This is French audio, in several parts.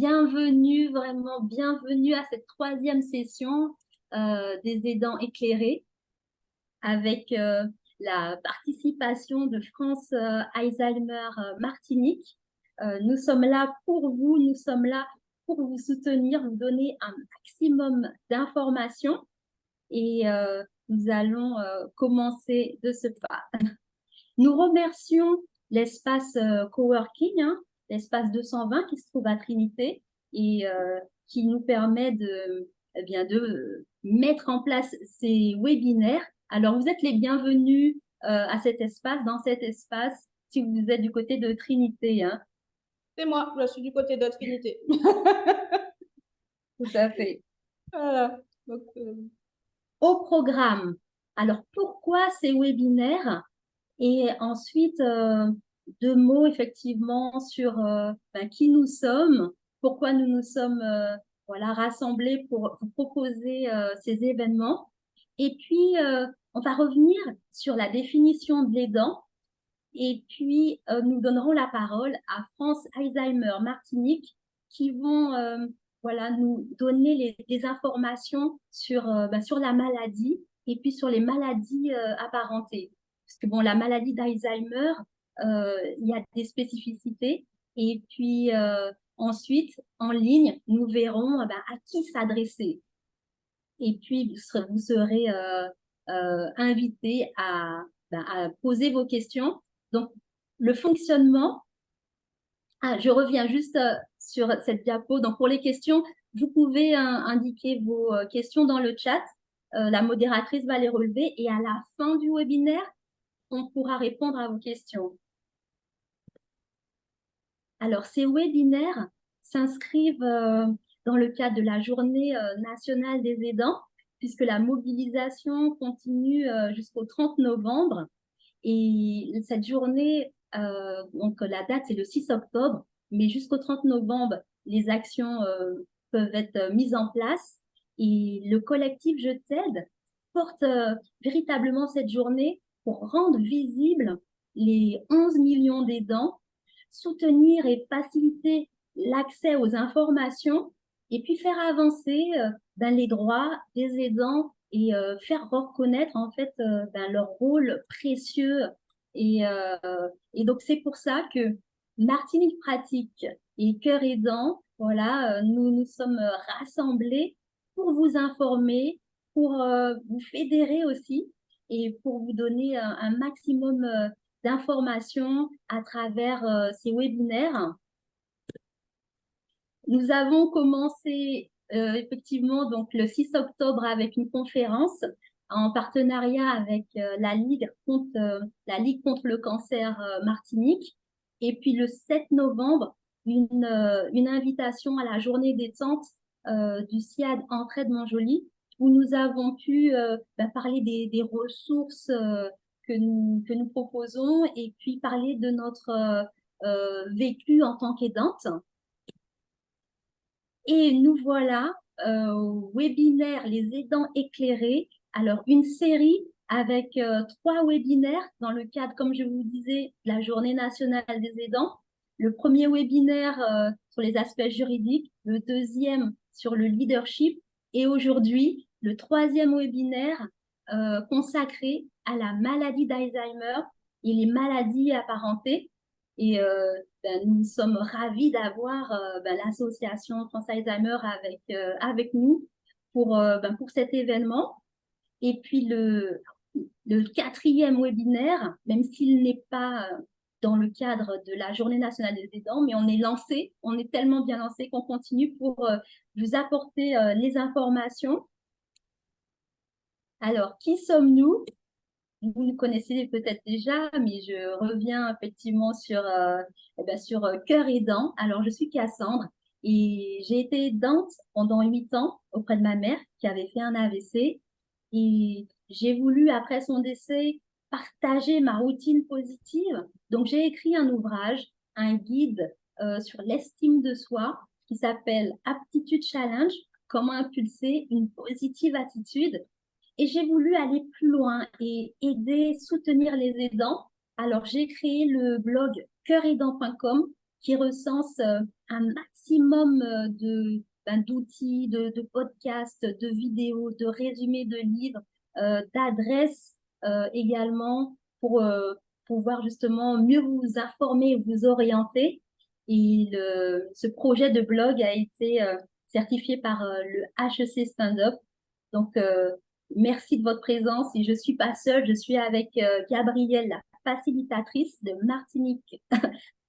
bienvenue, vraiment bienvenue à cette troisième session des aidants éclairés avec la participation de France Alzheimer Martinique. Nous sommes là pour vous, nous sommes là pour vous soutenir, vous donner un maximum d'informations et nous allons commencer de ce pas. Nous remercions l'espace coworking, hein, l'espace 220 qui se trouve à Trinité et qui nous permet de mettre en place ces webinaires. Alors, vous êtes les bienvenus à cet espace, dans cet espace, si vous êtes du côté de Trinité. Hein. C'est moi, je suis du côté de Trinité. Tout à fait. Voilà. Donc, Au programme. Alors, pourquoi ces webinaires? Et ensuite, deux mots effectivement sur qui nous sommes, pourquoi nous nous sommes voilà, rassemblés pour vous proposer ces événements. Et puis, on va revenir sur la définition de l'aidant. Et puis, nous donnerons la parole à France Alzheimer Martinique qui vont voilà, nous donner des informations sur la maladie et puis sur les maladies apparentées. Parce que bon, la maladie d'Alzheimer, il y a des spécificités. Et puis ensuite, en ligne, nous verrons à qui s'adresser. Et puis, vous serez invité à poser vos questions. Donc, le fonctionnement, je reviens juste sur cette diapo. Donc, pour les questions, vous pouvez indiquer vos questions dans le chat. La modératrice va les relever et à la fin du webinaire, on pourra répondre à vos questions. Alors, ces webinaires s'inscrivent dans le cadre de la Journée nationale des aidants, puisque la mobilisation continue jusqu'au 30 novembre. Et cette journée, donc la date, c'est le 6 octobre, mais jusqu'au 30 novembre, les actions peuvent être mises en place. Et le collectif Je t'aide porte véritablement cette journée pour rendre visible les 11 millions d'aidants, soutenir et faciliter l'accès aux informations et puis faire avancer les droits des aidants et faire reconnaître en fait leur rôle précieux. Et donc, c'est pour ça que Martinique Pratique et Cœur Aidant, voilà, nous nous sommes rassemblés pour vous informer, pour vous fédérer aussi et pour vous donner un maximum d'informations à travers ces webinaires. Nous avons commencé effectivement donc le 6 octobre avec une conférence en partenariat avec la Ligue contre le cancer Martinique. Et puis le 7 novembre, une invitation à la journée détente du SIAD Entraide Montjoly, où nous avons pu parler des ressources que nous proposons et puis parler de notre vécu en tant qu'aidante. Et nous voilà au webinaire Les aidants éclairés. Alors, une série avec 3 webinaires dans le cadre, comme je vous disais, de la Journée nationale des aidants. Le premier webinaire sur les aspects juridiques, le deuxième sur le leadership et aujourd'hui, le troisième webinaire consacré à la maladie d'Alzheimer et les maladies apparentées. Et nous sommes ravis d'avoir l'association France Alzheimer avec nous pour cet événement. Et puis le quatrième webinaire, même s'il n'est pas dans le cadre de la Journée nationale des aidants, mais on est lancé, on est tellement bien lancé qu'on continue pour vous apporter les informations. Alors, qui sommes-nous? Vous nous connaissez peut-être déjà, mais je reviens effectivement sur Cœur aidant. Alors, je suis Cassandre et j'ai été aidante pendant 8 ans auprès de ma mère qui avait fait un AVC. Et j'ai voulu, après son décès, partager ma routine positive. Donc, j'ai écrit un ouvrage, un guide sur l'estime de soi qui s'appelle Aptitude Challenge, comment impulser une positive attitude. Et j'ai voulu aller plus loin et aider, soutenir les aidants. Alors, j'ai créé le blog coeuraidant.com qui recense un maximum d'outils, de podcasts, de vidéos, de résumés de livres, d'adresses également pour pouvoir justement mieux vous informer et vous orienter. Et ce projet de blog a été certifié par le HEC Stand-Up. Donc, merci de votre présence. Et je ne suis pas seule, je suis avec Gabrielle, la facilitatrice de Martinique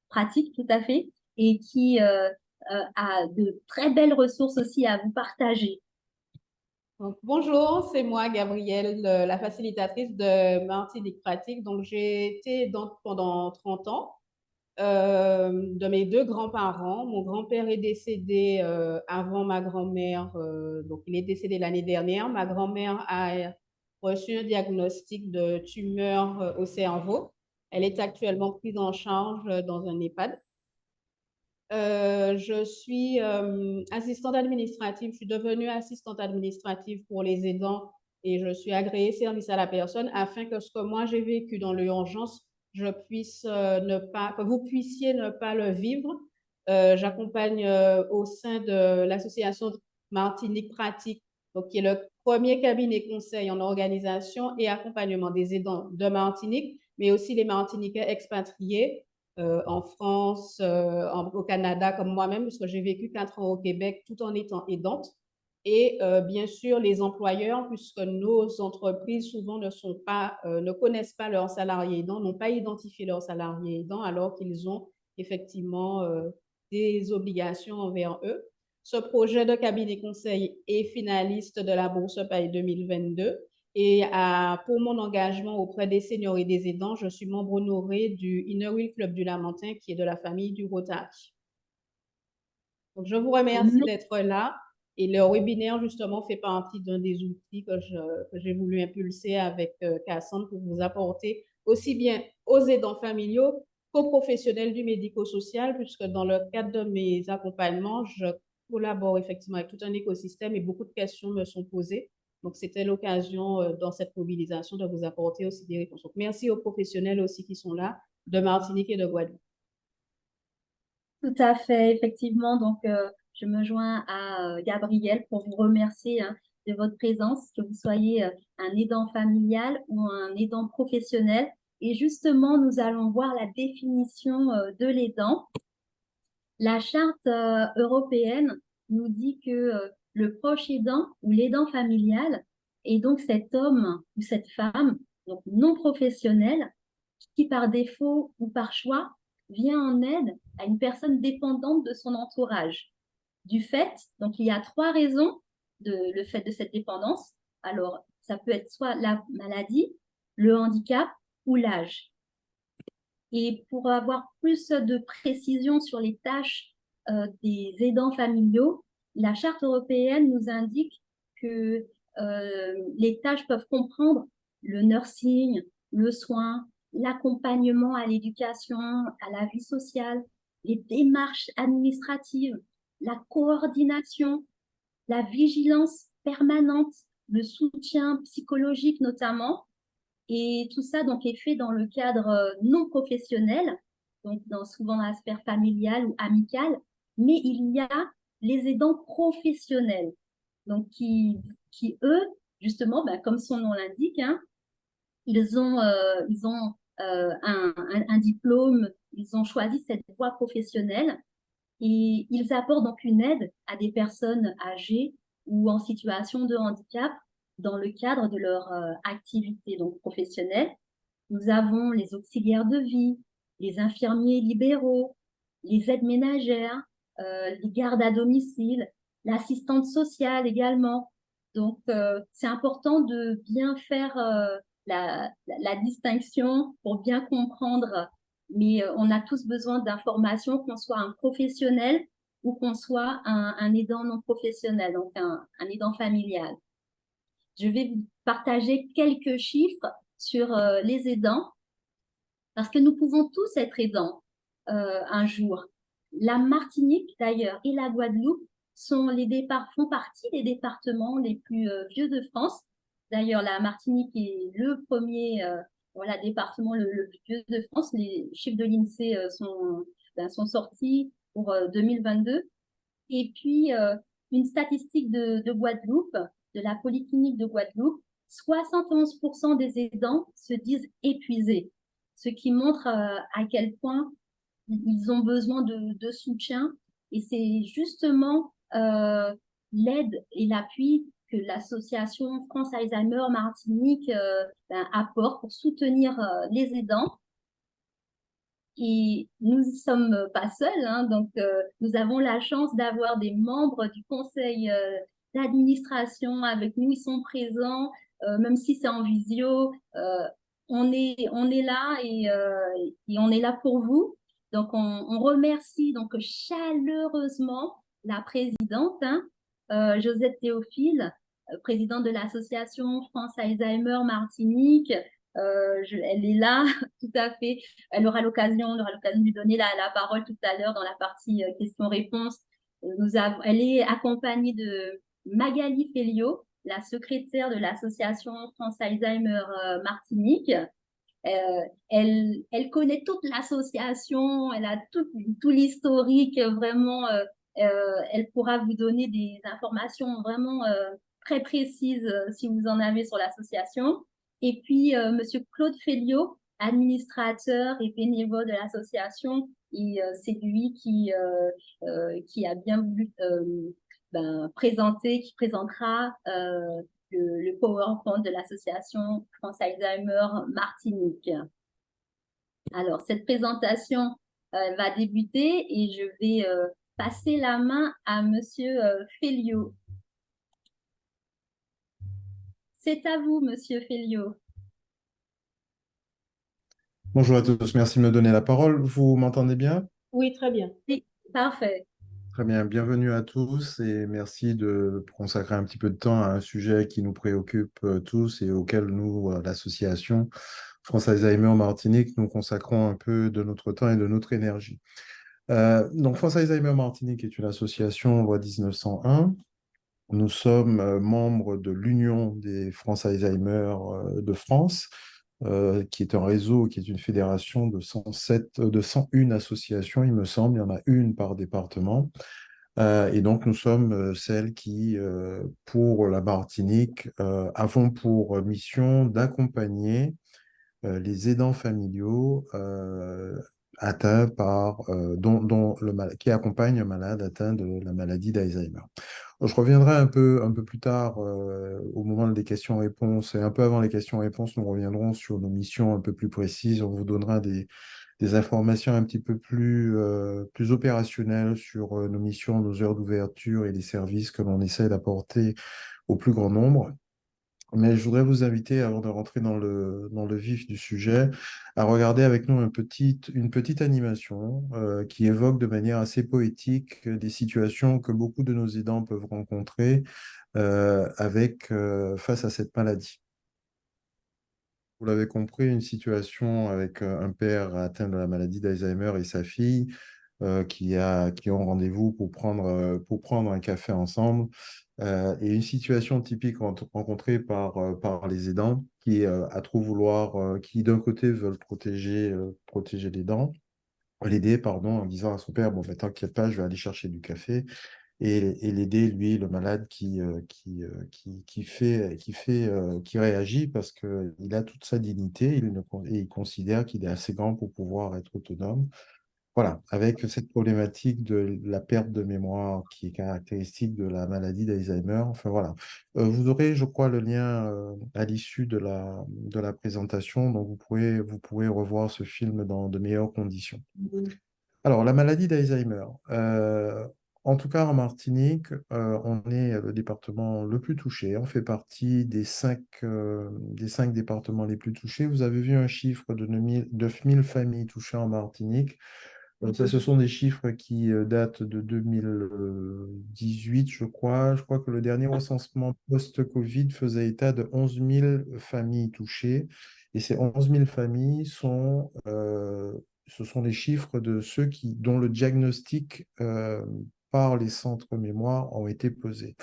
Pratique, tout à fait, et qui a de très belles ressources aussi à vous partager. Donc, bonjour, c'est moi, Gabrielle, la facilitatrice de Martinique Pratique. Donc, j'ai été pendant 30 ans de mes deux grands-parents. Mon grand-père est décédé avant ma grand-mère, donc il est décédé l'année dernière. Ma grand-mère a reçu un diagnostic de tumeur au cerveau. Elle est actuellement prise en charge dans un EHPAD. Je suis assistante administrative. Je suis devenue assistante administrative pour les aidants et je suis agréée service à la personne afin que ce que moi j'ai vécu dans l'urgence, je puisse ne pas, que vous puissiez ne pas le vivre. J'accompagne au sein de l'association Martinique Pratique, donc qui est le premier cabinet conseil en organisation et accompagnement des aidants de Martinique, mais aussi les Martiniquais expatriés en France, au Canada, comme moi-même, parce que j'ai vécu 4 ans au Québec tout en étant aidante. Et bien sûr, les employeurs, puisque nos entreprises souvent ne connaissent pas leurs salariés aidants, n'ont pas identifié leurs salariés aidants, alors qu'ils ont effectivement des obligations envers eux. Ce projet de cabinet conseil est finaliste de la Bourse Paye 2022. Et pour mon engagement auprès des seniors et des aidants, je suis membre honoré du Inner Wheel Club du Lamentin, qui est de la famille du Rotary. Donc, je vous remercie d'être là. Et le webinaire, justement, fait partie d'un des outils que j'ai voulu impulser avec Cassandre pour vous apporter aussi bien aux aidants familiaux qu'aux professionnels du médico-social, puisque dans le cadre de mes accompagnements, je collabore effectivement avec tout un écosystème et beaucoup de questions me sont posées. Donc, c'était l'occasion dans cette mobilisation de vous apporter aussi des réponses. Donc, merci aux professionnels aussi qui sont là, de Martinique et de Guadeloupe. Tout à fait, effectivement. Donc, je me joins à Gabrielle pour vous remercier hein, de votre présence, que vous soyez un aidant familial ou un aidant professionnel. Et justement, nous allons voir la définition de l'aidant. La charte européenne nous dit que le proche aidant ou l'aidant familial est donc cet homme ou cette femme, donc non professionnel, qui par défaut ou par choix vient en aide à une personne dépendante de son entourage. Du fait, donc il y a 3 raisons le fait de cette dépendance. Alors, ça peut être soit la maladie, le handicap ou l'âge. Et pour avoir plus de précision sur les tâches des aidants familiaux, la Charte européenne nous indique que les tâches peuvent comprendre le nursing, le soin, l'accompagnement à l'éducation, à la vie sociale, les démarches administratives, la coordination, la vigilance permanente, le soutien psychologique notamment, et tout ça donc est fait dans le cadre non professionnel, donc souvent dans la sphère familiale ou amicale, mais il y a les aidants professionnels, donc qui eux, justement, ben, comme son nom l'indique, hein, ils ont un diplôme, ils ont choisi cette voie professionnelle et ils apportent donc une aide à des personnes âgées ou en situation de handicap dans le cadre de leur activité donc professionnelle. Nous avons les auxiliaires de vie, les infirmiers libéraux, les aides ménagères, les gardes à domicile, l'assistante sociale également. Donc, c'est important de bien faire la distinction pour bien comprendre. Mais on a tous besoin d'informations, qu'on soit un professionnel ou qu'on soit un aidant non professionnel, donc un aidant familial. Je vais vous partager quelques chiffres sur les aidants, parce que nous pouvons tous être aidants un jour. La Martinique, d'ailleurs, et la Guadeloupe font partie des départements les plus vieux de France. D'ailleurs, la Martinique est le premier département le plus vieux de France. Les chiffres de l'INSEE sont sortis. pour 2022. Et puis, une statistique de Guadeloupe, de la Polyclinique de Guadeloupe, 71% des aidants se disent épuisés, ce qui montre à quel point ils ont besoin de soutien. Et c'est justement l'aide et l'appui que l'association France Alzheimer Martinique apporte pour soutenir les aidants. Et nous ne sommes pas seuls, hein, donc nous avons la chance d'avoir des membres du conseil d'administration avec nous, ils sont présents, même si c'est en visio, on est là et on est là pour vous. Donc on remercie donc chaleureusement la présidente, hein, Josette Théophile, présidente de l'association France Alzheimer Martinique. Elle est là, tout à fait. On aura l'occasion de lui donner la parole tout à l'heure dans la partie questions-réponses. Elle est accompagnée de Magali Fellio, la secrétaire de l'association France Alzheimer Martinique. Elle connaît toute l'association, elle a tout l'historique, vraiment, elle pourra vous donner des informations vraiment très précises si vous en avez sur l'association. Et puis, Monsieur Claude Felliot, administrateur et bénévole de l'association, c'est lui qui a bien voulu présenter, qui présentera le PowerPoint de l'association France Alzheimer Martinique. Alors, cette présentation va débuter et je vais passer la main à Monsieur Felliot. C'est à vous, Monsieur Felliot. Bonjour à tous, merci de me donner la parole. Vous m'entendez bien? Oui, très bien. Oui, parfait. Très bien, bienvenue à tous et merci de consacrer un petit peu de temps à un sujet qui nous préoccupe tous et auquel nous, l'association France Alzheimer Martinique, nous consacrons un peu de notre temps et de notre énergie. Donc France Alzheimer Martinique est une association loi 1901. Nous sommes membres de l'Union des France Alzheimer de France, qui est un réseau, qui est une fédération de 101 associations, il me semble, il y en a une par département. Et donc, nous sommes celles qui, pour la Martinique, avons pour mission d'accompagner les aidants familiaux atteints qui accompagnent un malade atteint de la maladie d'Alzheimer. Je reviendrai un peu plus tard au moment des questions-réponses et un peu avant les questions-réponses, nous reviendrons sur nos missions un peu plus précises. On vous donnera des informations un petit peu plus opérationnelles sur nos missions, nos heures d'ouverture et les services que l'on essaie d'apporter au plus grand nombre. Mais je voudrais vous inviter, avant de rentrer dans le vif du sujet, à regarder avec nous une petite animation qui évoque de manière assez poétique des situations que beaucoup de nos aidants peuvent rencontrer face à cette maladie. Vous l'avez compris, une situation avec un père atteint de la maladie d'Alzheimer et sa fille qui ont rendez-vous pour prendre un café ensemble. Et une situation typique rencontrée par les aidants qui, à trop vouloir, qui d'un côté veulent protéger l'aider, pardon, en disant à son père, bon, ben, t'inquiète pas, je vais aller chercher du café. Et l'aider, lui, le malade qui réagit parce qu'il a toute sa dignité, et il considère qu'il est assez grand pour pouvoir être autonome. Voilà, avec cette problématique de la perte de mémoire qui est caractéristique de la maladie d'Alzheimer. Enfin voilà. Vous aurez, je crois, le lien à l'issue de la présentation, donc vous pourrez revoir ce film dans de meilleures conditions. Alors, la maladie d'Alzheimer. En tout cas, en Martinique, on est le département le plus touché. On fait partie des cinq départements les plus touchés. Vous avez vu un chiffre de 9 000 familles touchées en Martinique. Ça, ce sont des chiffres qui datent de 2018, je crois. Je crois que le dernier recensement post-Covid faisait état de 11 000 familles touchées. Et ces 11 000 familles ce sont les chiffres de dont le diagnostic par les centres mémoire ont été posés.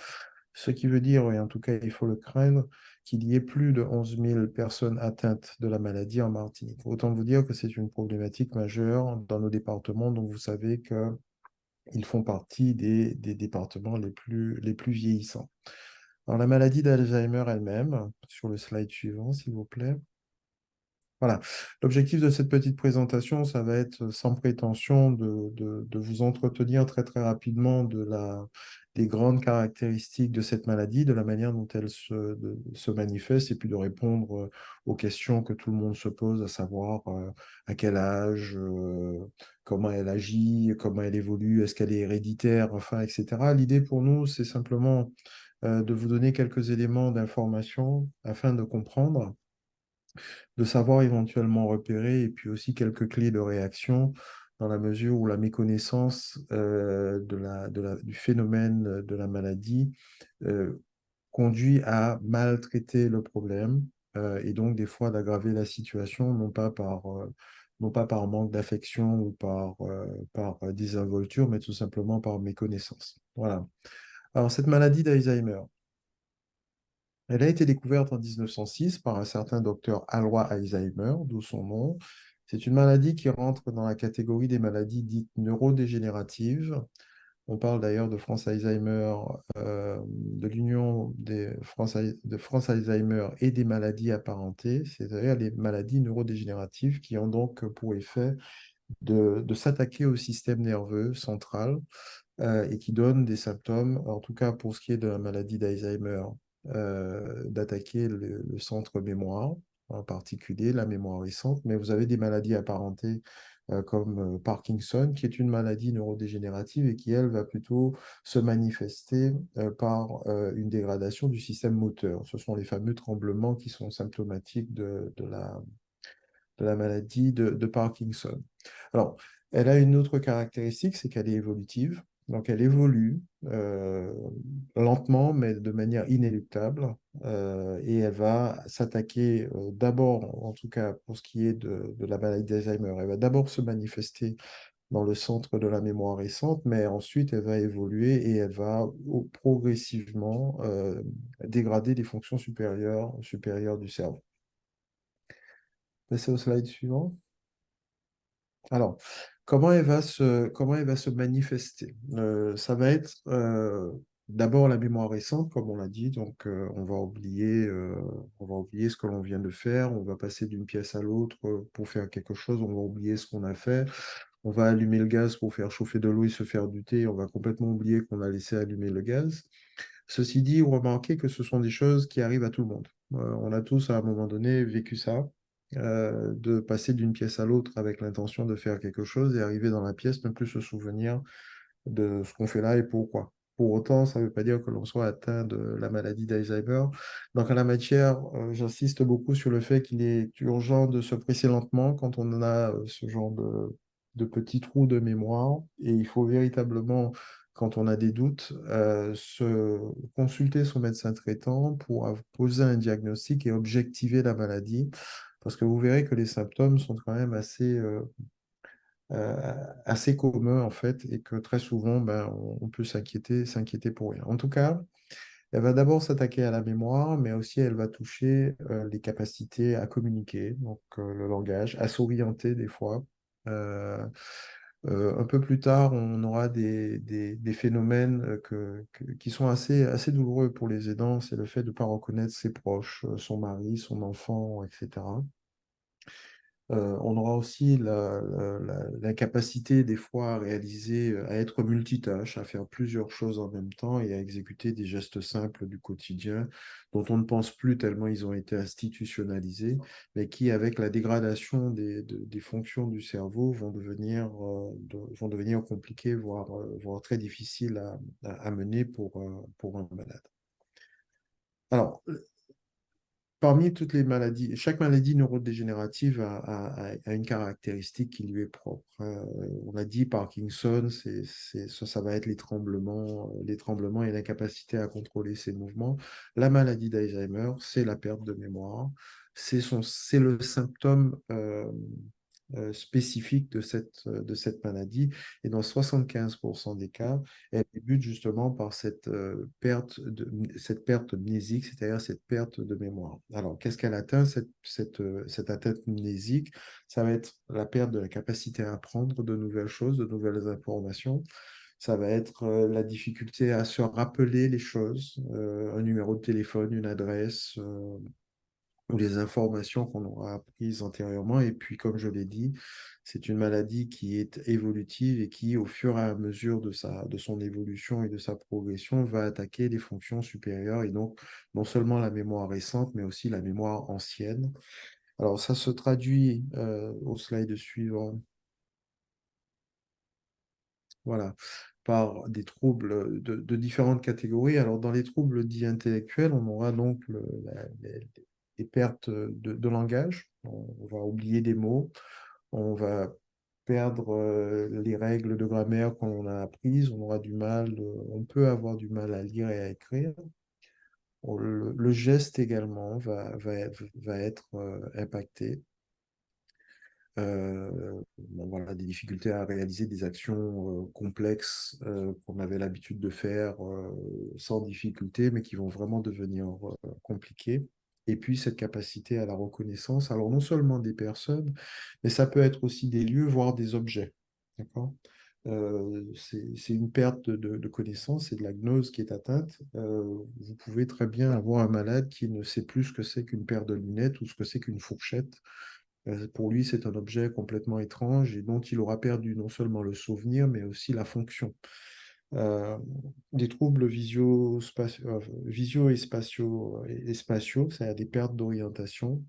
Ce qui veut dire, et en tout cas il faut le craindre, qu'il y ait plus de 11 000 personnes atteintes de la maladie en Martinique. Autant vous dire que c'est une problématique majeure dans nos départements, donc vous savez que ils font partie des départements les plus vieillissants. Alors, la maladie d'Alzheimer elle-même, sur le slide suivant, s'il vous plaît. Voilà. L'objectif de cette petite présentation, ça va être sans prétention de vous entretenir très très rapidement des grandes caractéristiques de cette maladie, de la manière dont elle se manifeste, et puis de répondre aux questions que tout le monde se pose, à savoir à quel âge, comment elle agit, comment elle évolue, est-ce qu'elle est héréditaire, enfin, etc. L'idée pour nous, c'est simplement de vous donner quelques éléments d'information afin de comprendre, de savoir éventuellement repérer, et puis aussi quelques clés de réaction dans la mesure où la méconnaissance du phénomène de la maladie conduit à mal traiter le problème, et donc des fois d'aggraver la situation, non pas par manque d'affection ou par désinvolture, mais tout simplement par méconnaissance. Voilà. Alors, cette maladie d'Alzheimer, elle a été découverte en 1906 par un certain docteur Alois Alzheimer, d'où son nom. C'est une maladie qui rentre dans la catégorie des maladies dites neurodégénératives. On parle d'ailleurs de France Alzheimer, de l'Union de France Alzheimer et des maladies apparentées, c'est-à-dire les maladies neurodégénératives qui ont donc pour effet de s'attaquer au système nerveux central, et qui donne des symptômes, en tout cas pour ce qui est de la maladie d'Alzheimer, d'attaquer le centre mémoire, en particulier la mémoire récente, mais vous avez des maladies apparentées comme Parkinson, qui est une maladie neurodégénérative et qui, elle, va plutôt se manifester par une dégradation du système moteur. Ce sont les fameux tremblements qui sont symptomatiques de la maladie de Parkinson. Alors, elle a une autre caractéristique, c'est qu'elle est évolutive. Donc, elle évolue lentement, mais de manière inéluctable. Et elle va s'attaquer d'abord, en tout cas pour ce qui est de la maladie d'Alzheimer, elle va d'abord se manifester dans le centre de la mémoire récente, mais ensuite elle va évoluer et elle va progressivement dégrader les fonctions supérieures du cerveau. Passez au slide suivant. Alors, comment elle va se manifester? Ça va être d'abord la mémoire récente, comme on l'a dit, donc on va oublier ce que l'on vient de faire, on va passer d'une pièce à l'autre pour faire quelque chose, on va oublier ce qu'on a fait, on va allumer le gaz pour faire chauffer de l'eau et se faire du thé, on va complètement oublier qu'on a laissé allumer le gaz. Ceci dit, remarquez que ce sont des choses qui arrivent à tout le monde. On a tous, à un moment donné, vécu ça, de passer d'une pièce à l'autre avec l'intention de faire quelque chose et arriver dans la pièce, ne plus se souvenir de ce qu'on fait là et pourquoi. Pour autant, ça ne veut pas dire que l'on soit atteint de la maladie d'Alzheimer. Donc, en la matière, j'insiste beaucoup sur le fait qu'il est urgent de se presser lentement quand on a ce genre de petits trous de mémoire. Et il faut véritablement, quand on a des doutes, consulter son médecin traitant pour poser un diagnostic et objectiver la maladie. Parce que vous verrez que les symptômes sont quand même assez commun en fait, et que très souvent, ben, on peut s'inquiéter pour rien. En tout cas, elle va d'abord s'attaquer à la mémoire, mais aussi elle va toucher les capacités à communiquer, donc le langage, à s'orienter des fois. Euh, un peu plus tard, on aura des phénomènes qui sont assez douloureux pour les aidants. C'est le fait de ne pas reconnaître ses proches, son mari, son enfant, etc. On aura aussi la capacité des fois à réaliser, à être multitâche, à faire plusieurs choses en même temps et à exécuter des gestes simples du quotidien dont on ne pense plus tellement ils ont été institutionnalisés, mais qui, avec la dégradation des fonctions du cerveau, vont devenir compliqués, voire très difficiles à mener pour un malade. Alors, parmi toutes les maladies, chaque maladie neurodégénérative a une caractéristique qui lui est propre. On a dit Parkinson, ça va être les tremblements et l'incapacité à contrôler ses mouvements. La maladie d'Alzheimer, c'est la perte de mémoire. C'est le symptôme spécifique de cette maladie. Et dans 75% des cas, elle débute justement par cette perte mnésique, c'est-à-dire cette perte de mémoire. Alors, qu'est-ce qu'elle atteint, cette atteinte mnésique? Ça va être la perte de la capacité à apprendre de nouvelles choses, de nouvelles informations. Ça va être la difficulté à se rappeler les choses, un numéro de téléphone, une adresse, ou les informations qu'on aura apprises antérieurement. Et puis, comme je l'ai dit, c'est une maladie qui est évolutive et qui, au fur et à mesure de son évolution et de sa progression, va attaquer les fonctions supérieures et donc non seulement la mémoire récente, mais aussi la mémoire ancienne. Alors, ça se traduit au slide suivant. Voilà, par des troubles de différentes catégories. Alors, dans les troubles dits intellectuels, on aura donc les pertes de langage. On va oublier des mots, on va perdre les règles de grammaire qu'on a apprises, on aura du mal, on peut avoir du mal à lire et à écrire. Le geste également va être impacté. Bon, voilà, des difficultés à réaliser des actions complexes qu'on avait l'habitude de faire sans difficulté, mais qui vont vraiment devenir compliquées. Et puis cette capacité à la reconnaissance, alors non seulement des personnes, mais ça peut être aussi des lieux, voire des objets. D'accord? C'est une perte de connaissance et de la gnose qui est atteinte. Vous pouvez très bien avoir un malade qui ne sait plus ce que c'est qu'une paire de lunettes ou ce que c'est qu'une fourchette. Pour lui, c'est un objet complètement étrange et dont il aura perdu non seulement le souvenir, mais aussi la fonction. Euh, des troubles visio et spatiaux, c'est-à-dire des pertes d'orientation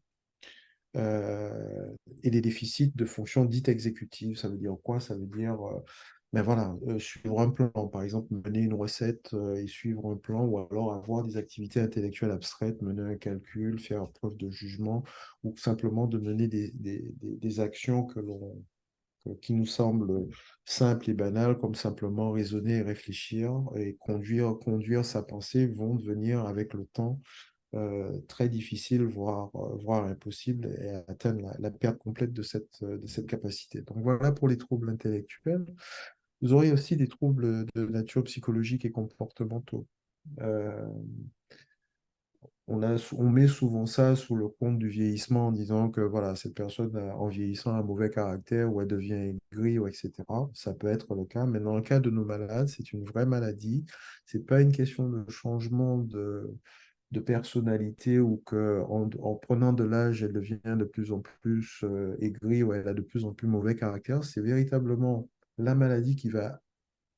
et des déficits de fonctions dites exécutives. Ça veut dire quoi? Ça veut dire ben voilà, suivre un plan, par exemple, mener une recette et suivre un plan, ou alors avoir des activités intellectuelles abstraites, mener un calcul, faire preuve de jugement, ou simplement de mener des actions qui nous semblent simples et banales, comme simplement raisonner et réfléchir, et conduire sa pensée, vont devenir avec le temps très difficile, voire impossible, et atteindre la perte complète de cette capacité. Donc voilà pour les troubles intellectuels. Vous aurez aussi des troubles de nature psychologique et comportementaux. Euh, on met souvent ça sous le compte du vieillissement en disant que voilà, cette personne, en vieillissant, a un mauvais caractère ou elle devient aigrie, ou etc. Ça peut être le cas, mais dans le cas de nos malades, c'est une vraie maladie. C'est pas une question de changement de personnalité ou que en prenant de l'âge, elle devient de plus en plus aigrie ou elle a de plus en plus mauvais caractère. C'est véritablement la maladie qui va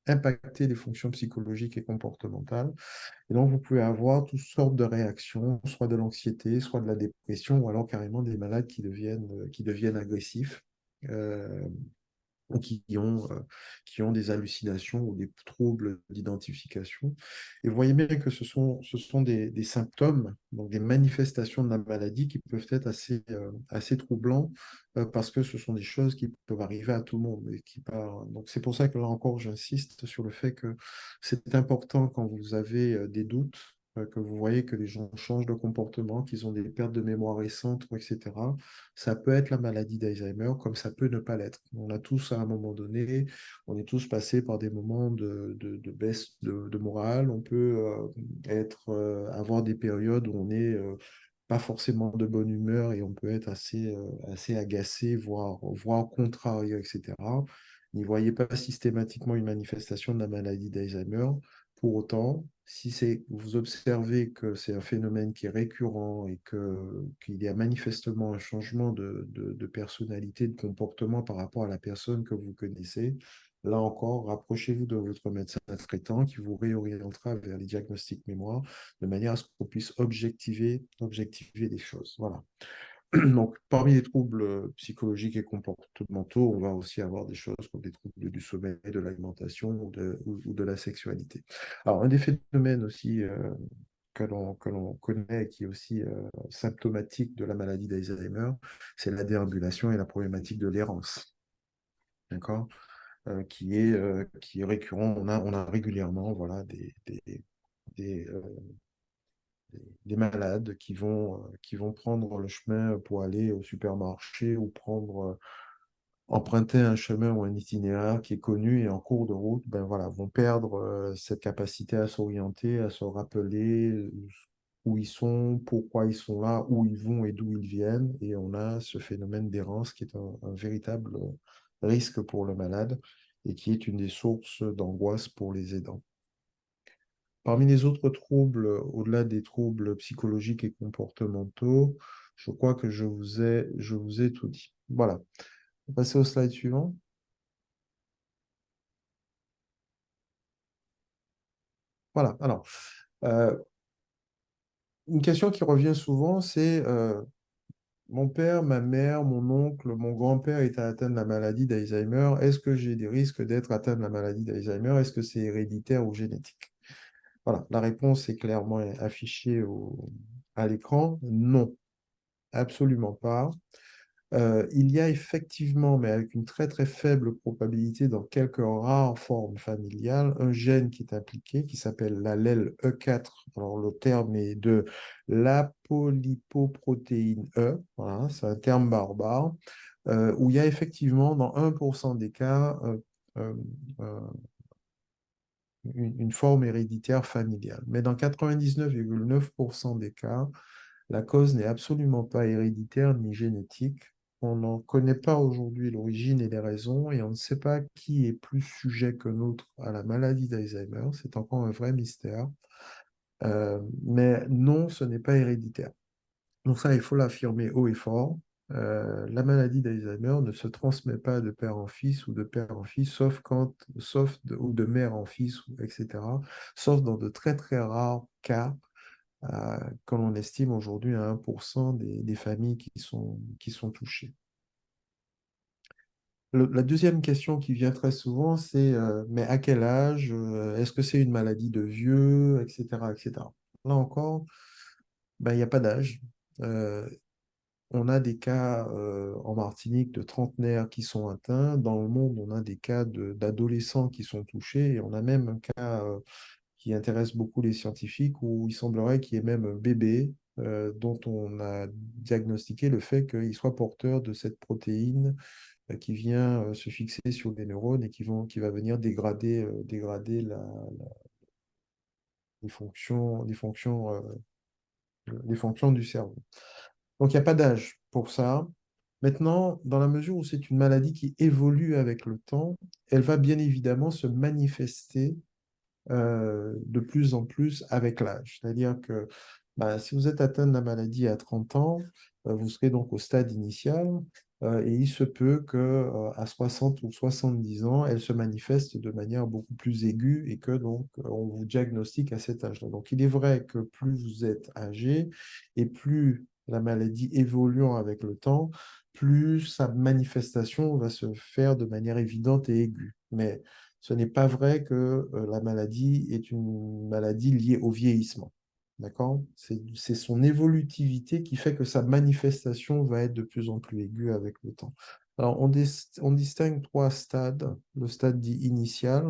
impacter les fonctions psychologiques et comportementales. Et donc, vous pouvez avoir toutes sortes de réactions, soit de l'anxiété, soit de la dépression, ou alors carrément des malades qui deviennent agressifs. Euh, ou qui ont des hallucinations ou des troubles d'identification. Et vous voyez bien que ce sont des symptômes, donc des manifestations de la maladie qui peuvent être assez troublants parce que ce sont des choses qui peuvent arriver à tout le monde. Donc c'est pour ça que là encore, j'insiste sur le fait que c'est important quand vous avez des doutes, que vous voyez que les gens changent de comportement, qu'ils ont des pertes de mémoire récentes, etc. Ça peut être la maladie d'Alzheimer, comme ça peut ne pas l'être. On a tous, à un moment donné, on est tous passés par des moments de baisse de morale. On peut avoir des périodes où on n'est pas forcément de bonne humeur et on peut être assez agacé, voire contrarié, etc. N'y voyez pas systématiquement une manifestation de la maladie d'Alzheimer. Pour autant, si vous observez que c'est un phénomène qui est récurrent et qu'il y a manifestement un changement de personnalité, de comportement par rapport à la personne que vous connaissez, là encore, rapprochez-vous de votre médecin traitant qui vous réorientera vers les diagnostics mémoire de manière à ce qu'on puisse objectiver les choses. Voilà. Donc, parmi les troubles psychologiques et comportementaux, on va aussi avoir des choses comme des troubles du sommeil, de l'alimentation ou de la sexualité. Alors, un des phénomènes aussi que l'on connaît et qui est aussi symptomatique de la maladie d'Alzheimer, c'est la déambulation et la problématique de l'errance. D'accord? Qui est récurrent. On a régulièrement voilà, des, euh, des malades qui vont prendre le chemin pour aller au supermarché ou emprunter un chemin ou un itinéraire qui est connu et en cours de route, ben voilà, vont perdre cette capacité à s'orienter, à se rappeler où ils sont, pourquoi ils sont là, où ils vont et d'où ils viennent. Et on a ce phénomène d'errance qui est un véritable risque pour le malade et qui est une des sources d'angoisse pour les aidants. Parmi les autres troubles, au-delà des troubles psychologiques et comportementaux, je crois que je vous ai tout dit. Voilà. On va passer au slide suivant. Voilà. Alors, euh, une question qui revient souvent, c'est mon père, ma mère, mon oncle, mon grand-père est atteint de la maladie d'Alzheimer. Est-ce que j'ai des risques d'être atteint de la maladie d'Alzheimer? Est-ce que c'est héréditaire ou génétique? Voilà, la réponse est clairement affichée à l'écran. Non, absolument pas. Il y a effectivement, mais avec une très très faible probabilité dans quelques rares formes familiales, un gène qui est impliqué, qui s'appelle l'allèle E4. Alors le terme est de l'apolipoprotéine E, voilà, c'est un terme barbare, où il y a effectivement dans 1% des cas euh, euh, une forme héréditaire familiale. Mais dans 99,9% des cas, la cause n'est absolument pas héréditaire ni génétique. On n'en connaît pas aujourd'hui l'origine et les raisons, et on ne sait pas qui est plus sujet que l'autre à la maladie d'Alzheimer. C'est encore un vrai mystère. Mais non, ce n'est pas héréditaire. Donc ça, il faut l'affirmer haut et fort. La maladie d'Alzheimer ne se transmet pas de père en fils ou de père en fils, ou de mère en fils, etc., sauf dans de très très rares cas que l'on estime aujourd'hui à 1% des familles qui sont touchées. La deuxième question qui vient très souvent, c'est mais à quel âge? Est-ce que c'est une maladie de vieux, etc., etc. Là encore, ben, il n'y a pas d'âge. Euh, on a des cas en Martinique de trentenaires qui sont atteints. Dans le monde, on a des cas d'adolescents qui sont touchés. Et on a même un cas qui intéresse beaucoup les scientifiques où il semblerait qu'il y ait même un bébé dont on a diagnostiqué le fait qu'il soit porteur de cette protéine qui vient se fixer sur les neurones et qui va venir dégrader les fonctions du cerveau. Donc, il n'y a pas d'âge pour ça. Maintenant, dans la mesure où c'est une maladie qui évolue avec le temps, elle va bien évidemment se manifester de plus en plus avec l'âge. C'est-à-dire que bah, si vous êtes atteint de la maladie à 30 ans, vous serez donc au stade initial et il se peut que à 60 ou 70 ans, elle se manifeste de manière beaucoup plus aiguë et que donc on vous diagnostique à cet âge-là. Donc il est vrai que plus vous êtes âgé et plus la maladie évoluant avec le temps, plus sa manifestation va se faire de manière évidente et aiguë. Mais ce n'est pas vrai que la maladie est une maladie liée au vieillissement. D'accord? C'est son évolutivité qui fait que sa manifestation va être de plus en plus aiguë avec le temps. Alors, on distingue trois stades. Le stade dit initial,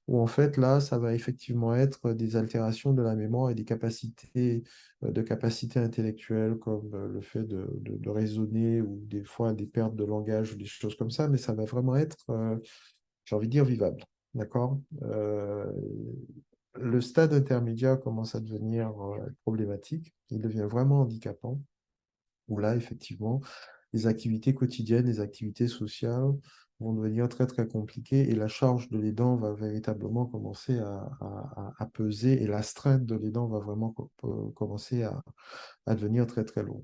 où en fait, là, ça va effectivement être des altérations de la mémoire et des capacités, de capacités intellectuelles, comme le fait de raisonner ou des fois des pertes de langage ou des choses comme ça, mais ça va vraiment être, j'ai envie de dire, vivable. D'accord? Le stade intermédiaire commence à devenir problématique. Il devient vraiment handicapant, où là, effectivement, les activités quotidiennes, les activités sociales vont devenir très, très compliquées et la charge de l'aidant va véritablement commencer à peser et l'astreinte de l'aidant va vraiment commencer à devenir très, très lourd.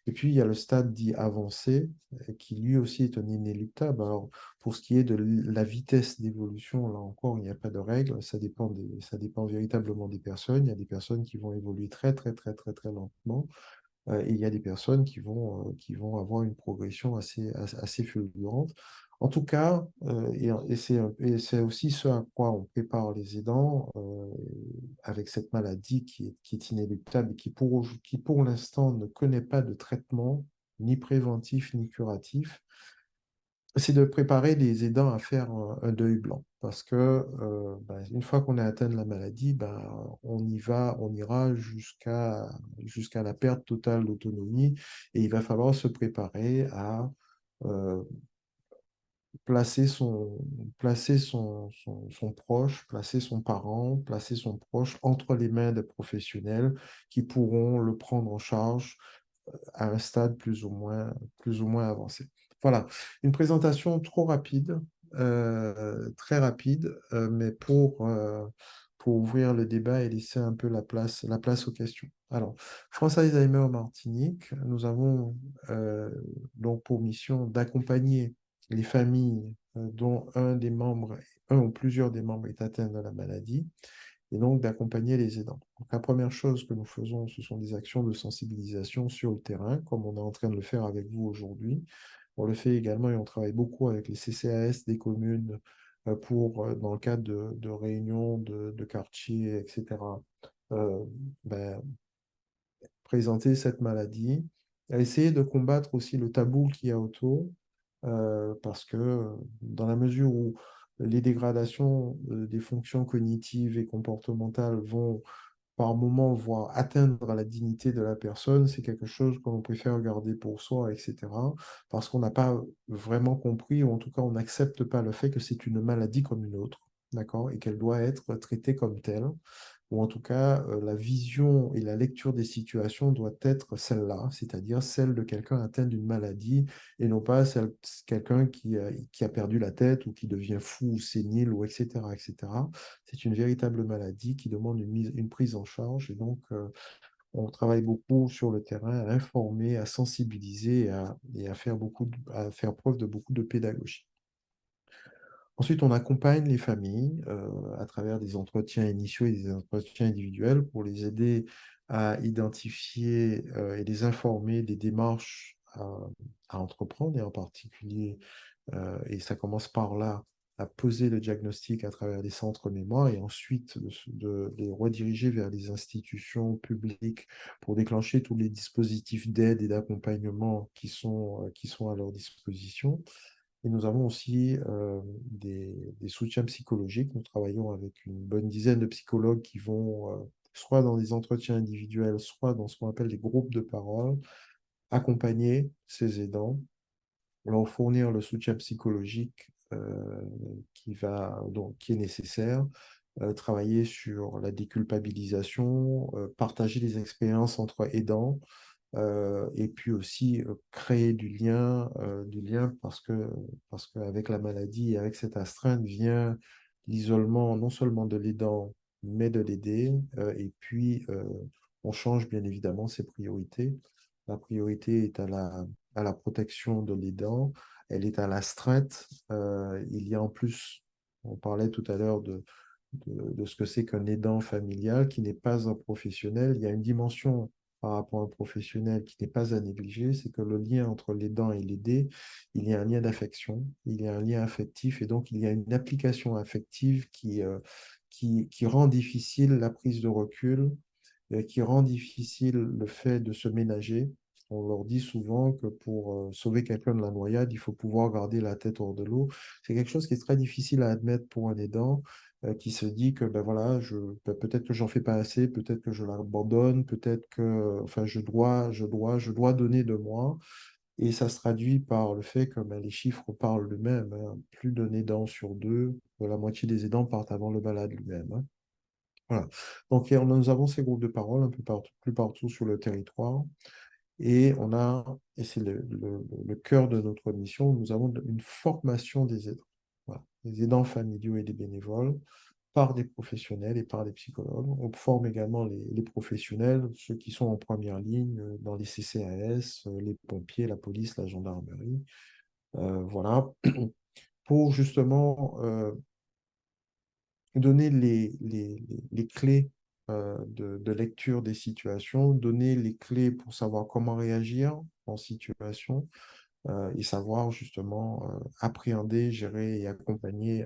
Et puis, il y a le stade dit avancé, qui lui aussi est un inéluctable. Alors, pour ce qui est de la vitesse d'évolution, là encore, il n'y a pas de règle. Ça dépend véritablement des personnes. Il y a des personnes qui vont évoluer très, très, très, très, très lentement. Et il y a des personnes qui vont avoir une progression assez fulgurante. En tout cas, et c'est aussi ce à quoi on prépare les aidants avec cette maladie qui est inéluctable et qui pour l'instant ne connaît pas de traitement, ni préventif, ni curatif, c'est de préparer les aidants à faire un deuil blanc. Parce que une fois qu'on est atteint de la maladie, on ira jusqu'à la perte totale d'autonomie et il va falloir se préparer à euh, placer son proche, placer son parent, placer son proche entre les mains des professionnels qui pourront le prendre en charge à un stade plus ou moins avancé. Voilà, une présentation trop rapide très rapide, mais pour ouvrir le débat et laisser un peu la place aux questions. Alors, France Alzheimer en Martinique, nous avons donc pour mission d'accompagner les familles dont un ou plusieurs des membres est atteint de la maladie, et donc d'accompagner les aidants. Donc, la première chose que nous faisons, ce sont des actions de sensibilisation sur le terrain, comme on est en train de le faire avec vous aujourd'hui. On le fait également et on travaille beaucoup avec les CCAS des communes dans le cadre de réunions de quartier, etc., euh, ben, présenter cette maladie, à essayer de combattre aussi le tabou qu'il y a autour, parce que dans la mesure où les dégradations des fonctions cognitives et comportementales vont par moment, voire atteindre la dignité de la personne, c'est quelque chose que l'on préfère garder pour soi, etc. Parce qu'on n'a pas vraiment compris, ou en tout cas on n'accepte pas le fait que c'est une maladie comme une autre, d'accord, et qu'elle doit être traitée comme telle, ou en tout cas la vision et la lecture des situations doit être celle-là, c'est-à-dire celle de quelqu'un atteint d'une maladie, et non pas celle quelqu'un qui a perdu la tête ou qui devient fou ou sénile, ou etc., etc. C'est une véritable maladie qui demande une prise en charge. Et donc, on travaille beaucoup sur le terrain à informer, à sensibiliser et à faire à faire preuve de beaucoup de pédagogie. Ensuite, on accompagne les familles à travers des entretiens initiaux et des entretiens individuels pour les aider à identifier et les informer des démarches à entreprendre, et en particulier et ça commence par là, à poser le diagnostic à travers les centres mémoire et ensuite de les rediriger vers les institutions publiques pour déclencher tous les dispositifs d'aide et d'accompagnement qui sont à leur disposition. Et nous avons aussi des soutiens psychologiques. Nous travaillons avec une bonne dizaine de psychologues qui vont soit dans des entretiens individuels, soit dans ce qu'on appelle des groupes de parole, accompagner ces aidants, leur fournir le soutien psychologique qui est nécessaire, travailler sur la déculpabilisation, partager les expériences entre aidants, et puis aussi créer du lien parce qu'avec la maladie et avec cette astreinte vient l'isolement non seulement de l'aidant, mais de l'aider. Et puis, on change bien évidemment ses priorités. La priorité est à la protection de l'aidant, elle est à l'astreinte. Il y a en plus, on parlait tout à l'heure de ce que c'est qu'un aidant familial qui n'est pas un professionnel. Il y a une dimension par rapport à un professionnel qui n'est pas à négliger, c'est que le lien entre l'aidant et l'aidé, il y a un lien d'affection, il y a un lien affectif, et donc il y a une application affective qui rend difficile la prise de recul, qui rend difficile le fait de se ménager. On leur dit souvent que pour sauver quelqu'un de la noyade, il faut pouvoir garder la tête hors de l'eau. C'est quelque chose qui est très difficile à admettre pour un aidant qui se dit que ben voilà, peut-être que j'en fais pas assez, peut-être que je l'abandonne, peut-être que enfin, je dois donner de moi. Et ça se traduit par le fait que ben, les chiffres parlent d'eux-mêmes, hein. Plus d'un aidant sur deux, la moitié des aidants partent avant le malade lui-même, hein. Voilà. Donc, nous avons ces groupes de parole un peu partout, plus partout sur le territoire. Et c'est le cœur de notre mission, nous avons une formation des aidants. Voilà. Des aidants familiaux et des bénévoles par des professionnels et par des psychologues. On forme également les professionnels, ceux qui sont en première ligne dans les CCAS, les pompiers, la police, la gendarmerie. Voilà. Pour justement donner les clés de lecture des situations, donner les clés pour savoir comment réagir en situation et savoir justement appréhender, gérer et accompagner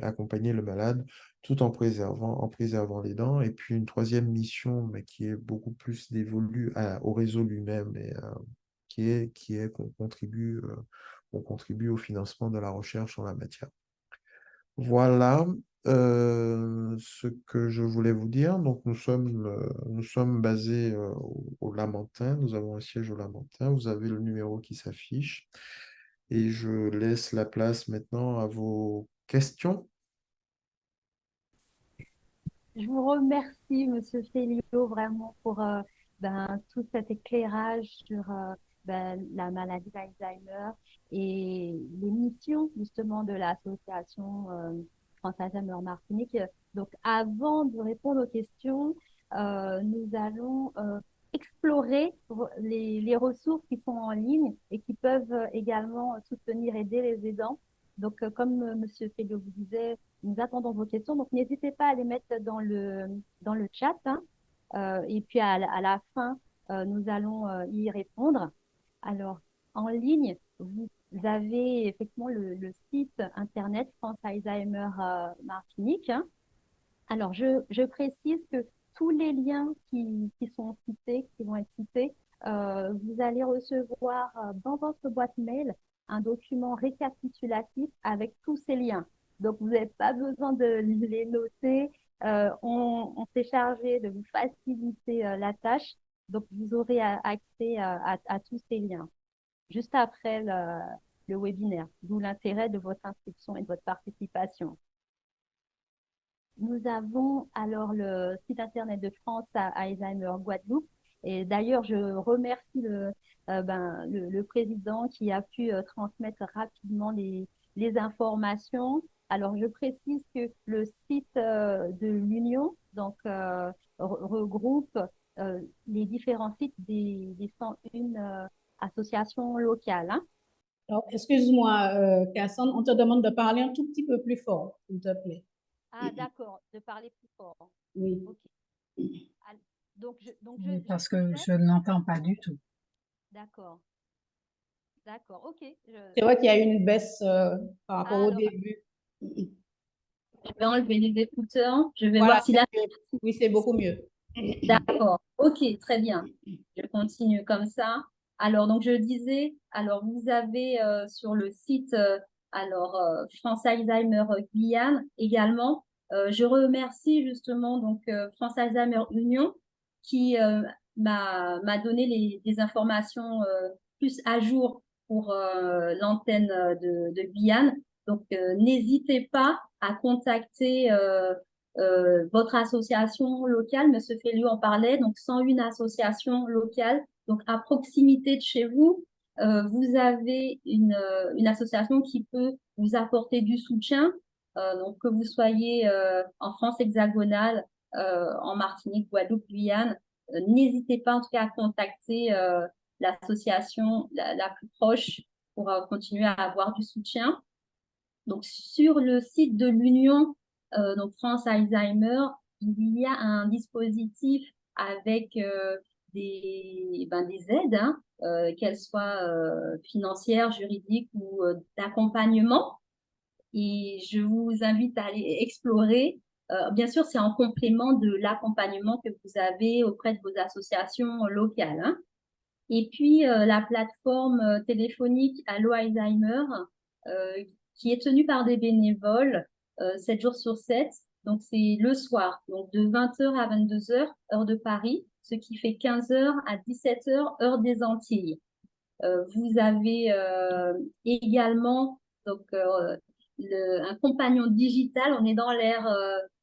le malade tout en préservant les dents. Et puis une troisième mission, mais qui est beaucoup plus dévolue au réseau lui-même et qui est qu'on contribue au financement de la recherche en la matière. Voilà ce que je voulais vous dire. Donc, nous sommes basés au Lamentin. Nous avons un siège au Lamentin. Vous avez le numéro qui s'affiche. Et je laisse la place maintenant à vos questions. Je vous remercie, Monsieur Félio, vraiment pour tout cet éclairage sur la maladie d'Alzheimer et les missions justement de l'association France Alzheimer Martinique. Donc, avant de répondre aux questions, nous allons explorer les ressources qui sont en ligne et qui peuvent également soutenir, aider les aidants. Donc, comme Monsieur Felio vous disait, nous attendons vos questions. Donc, n'hésitez pas à les mettre dans le chat, hein. Et puis, à la fin, nous allons y répondre. Alors, en ligne, vous avez effectivement le site internet France Alzheimer Martinique, hein. Alors, je précise que tous les liens qui sont cités, qui vont être cités, vous allez recevoir dans votre boîte mail un document récapitulatif avec tous ces liens. Donc, vous n'avez pas besoin de les noter. On s'est chargé de vous faciliter la tâche. Donc, vous aurez accès à tous ces liens juste après le webinaire, d'où l'intérêt de votre inscription et de votre participation. Nous avons alors le site internet de France à Alzheimer Guadeloupe. Et d'ailleurs, je remercie le président qui a pu transmettre rapidement les informations. Alors, je précise que le site de l'Union donc, regroupe les différents sites des 101 associations locales, hein. Alors, excuse-moi, Cassandre, on te demande de parler un tout petit peu plus fort, s'il te plaît. Ah, d'accord, de parler plus fort. Oui. Ok. Donc, Parce que je ne l'entends pas du tout. D'accord. D'accord, ok. C'est vrai qu'il y a eu une baisse par rapport au Alors, début. je vais enlever les écouteurs. Je vais Voilà, voir si là. oui, c'est beaucoup mieux. D'accord. Ok, très bien. Je continue comme ça. Alors, donc je disais, alors vous avez sur le site France Alzheimer Guyane également. Je remercie justement donc France Alzheimer Union qui m'a donné des informations plus à jour pour l'antenne de Guyane. Donc, n'hésitez pas à contacter votre association locale. Monsieur Felio en parlait, donc 101 associations locales. Donc, à proximité de chez vous, vous avez une association qui peut vous apporter du soutien, donc que vous soyez en France hexagonale, en Martinique, Guadeloupe, Guyane. N'hésitez pas en tout cas à contacter l'association la plus proche pour continuer à avoir du soutien. Donc, sur le site de l'Union, donc France Alzheimer, il y a un dispositif avec des aides, hein, qu'elles soient financières, juridiques ou d'accompagnement. Et je vous invite à aller explorer. Bien sûr, c'est en complément de l'accompagnement que vous avez auprès de vos associations locales, hein. Et puis, la plateforme téléphonique Allo Alzheimer, euh, qui est tenue par des bénévoles 7 jours sur 7. Donc, c'est le soir, donc de 20h à 22h, heure de Paris, ce qui fait 15h à 17h, heure des Antilles. Vous avez également donc, un compagnon digital. On est dans l'ère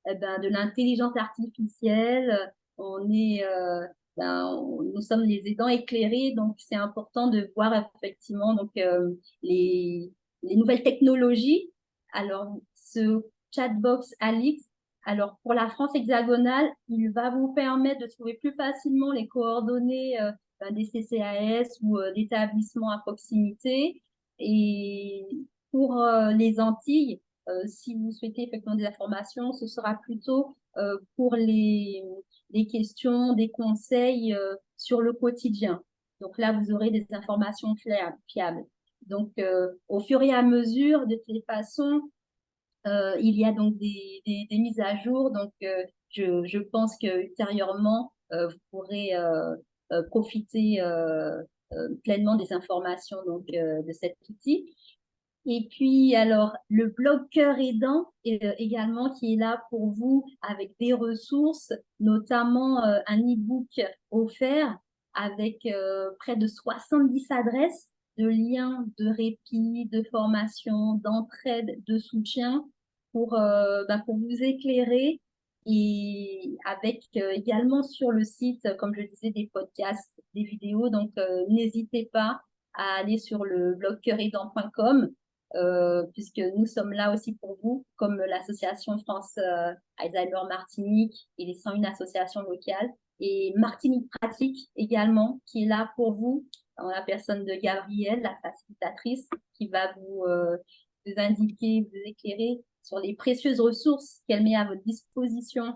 de l'intelligence artificielle. On est, nous sommes les aidants éclairés, donc c'est important de voir effectivement donc, les nouvelles technologies. Alors, ce chatbox Alix, alors pour la France hexagonale, il va vous permettre de trouver plus facilement les coordonnées des CCAS ou d'établissements à proximité. Et pour les Antilles, si vous souhaitez effectivement des informations, ce sera plutôt pour les questions, des conseils sur le quotidien. Donc là, vous aurez des informations fiables. Donc, au fur et à mesure, de toutes les façons, il y a donc des mises à jour. Donc, je pense qu'ultérieurement, vous pourrez profiter pleinement des informations donc, de cet outil. Et puis, alors, le blog Cœur aidant également qui est là pour vous avec des ressources, notamment un e-book offert avec près de 70 adresses de liens de répit, de formation, d'entraide, de soutien pour vous éclairer et avec également sur le site, comme je disais, des podcasts, des vidéos. Donc, n'hésitez pas à aller sur le blog coeuraidant.com puisque nous sommes là aussi pour vous, comme l'Association France Alzheimer Martinique et les 101 associations locales, et Martinique Pratique également, qui est là pour vous, en la personne de Gabrielle, la facilitatrice, qui va vous indiquer, vous éclairer sur les précieuses ressources qu'elle met à votre disposition.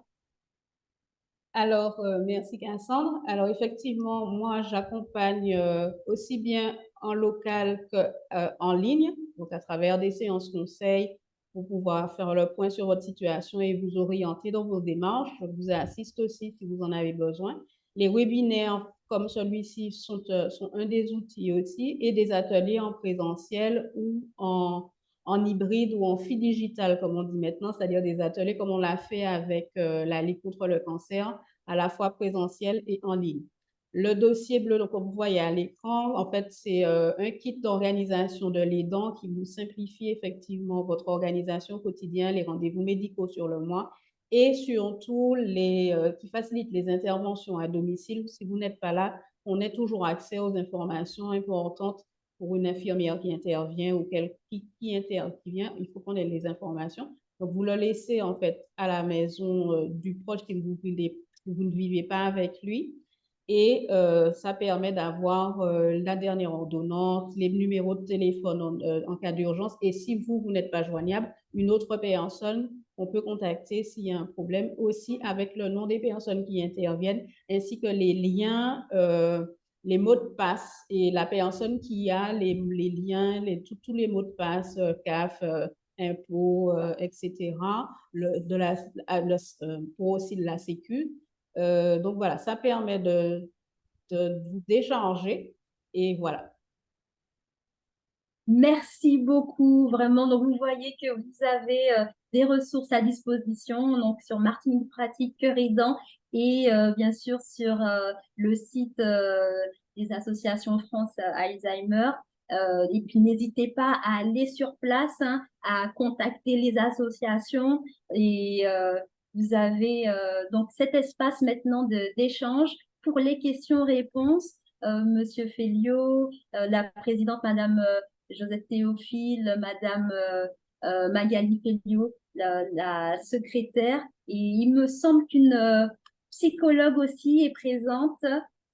Alors, merci Cassandre. Alors, effectivement, moi, j'accompagne aussi bien en local qu'en ligne, donc à travers des séances conseils pour pouvoir faire le point sur votre situation et vous orienter dans vos démarches. Je vous assiste aussi si vous en avez besoin. Les webinaires comme celui-ci sont un des outils aussi et des ateliers en présentiel ou en hybride ou en fil digital, comme on dit maintenant, c'est-à-dire des ateliers comme on l'a fait avec la Ligue contre le cancer, à la fois présentiel et en ligne. Le dossier bleu, donc, comme vous voyez à l'écran, en fait, c'est un kit d'organisation de l'aidant qui vous simplifie effectivement votre organisation quotidienne, les rendez-vous médicaux sur le mois et surtout qui facilite les interventions à domicile. Si vous n'êtes pas là, on ait toujours accès aux informations importantes pour une infirmière qui intervient ou qui intervient, il faut qu'on ait les informations. Donc, vous le laissez en fait à la maison du proche que vous ne vivez pas avec lui. Et ça permet d'avoir la dernière ordonnance, les numéros de téléphone en cas d'urgence. Et si vous n'êtes pas joignable, une autre personne, on peut contacter s'il y a un problème, aussi avec le nom des personnes qui interviennent, ainsi que les liens, les mots de passe et la personne qui a les liens, tous les mots de passe, CAF, impôts, etc., pour aussi la Sécu. Donc voilà, ça permet de vous décharger et voilà. Merci beaucoup, vraiment. Donc, vous voyez que vous avez des ressources à disposition, donc sur Martinique Pratique, Cœur Aidant, et bien sûr sur le site des associations France Alzheimer. Et puis, n'hésitez pas à aller sur place, hein, à contacter les associations. Et vous avez donc cet espace maintenant d'échange pour les questions-réponses. Monsieur Félio, la présidente, Madame Joseph Théophile, Madame Magali Félio, la secrétaire. Et il me semble qu'une psychologue aussi est présente.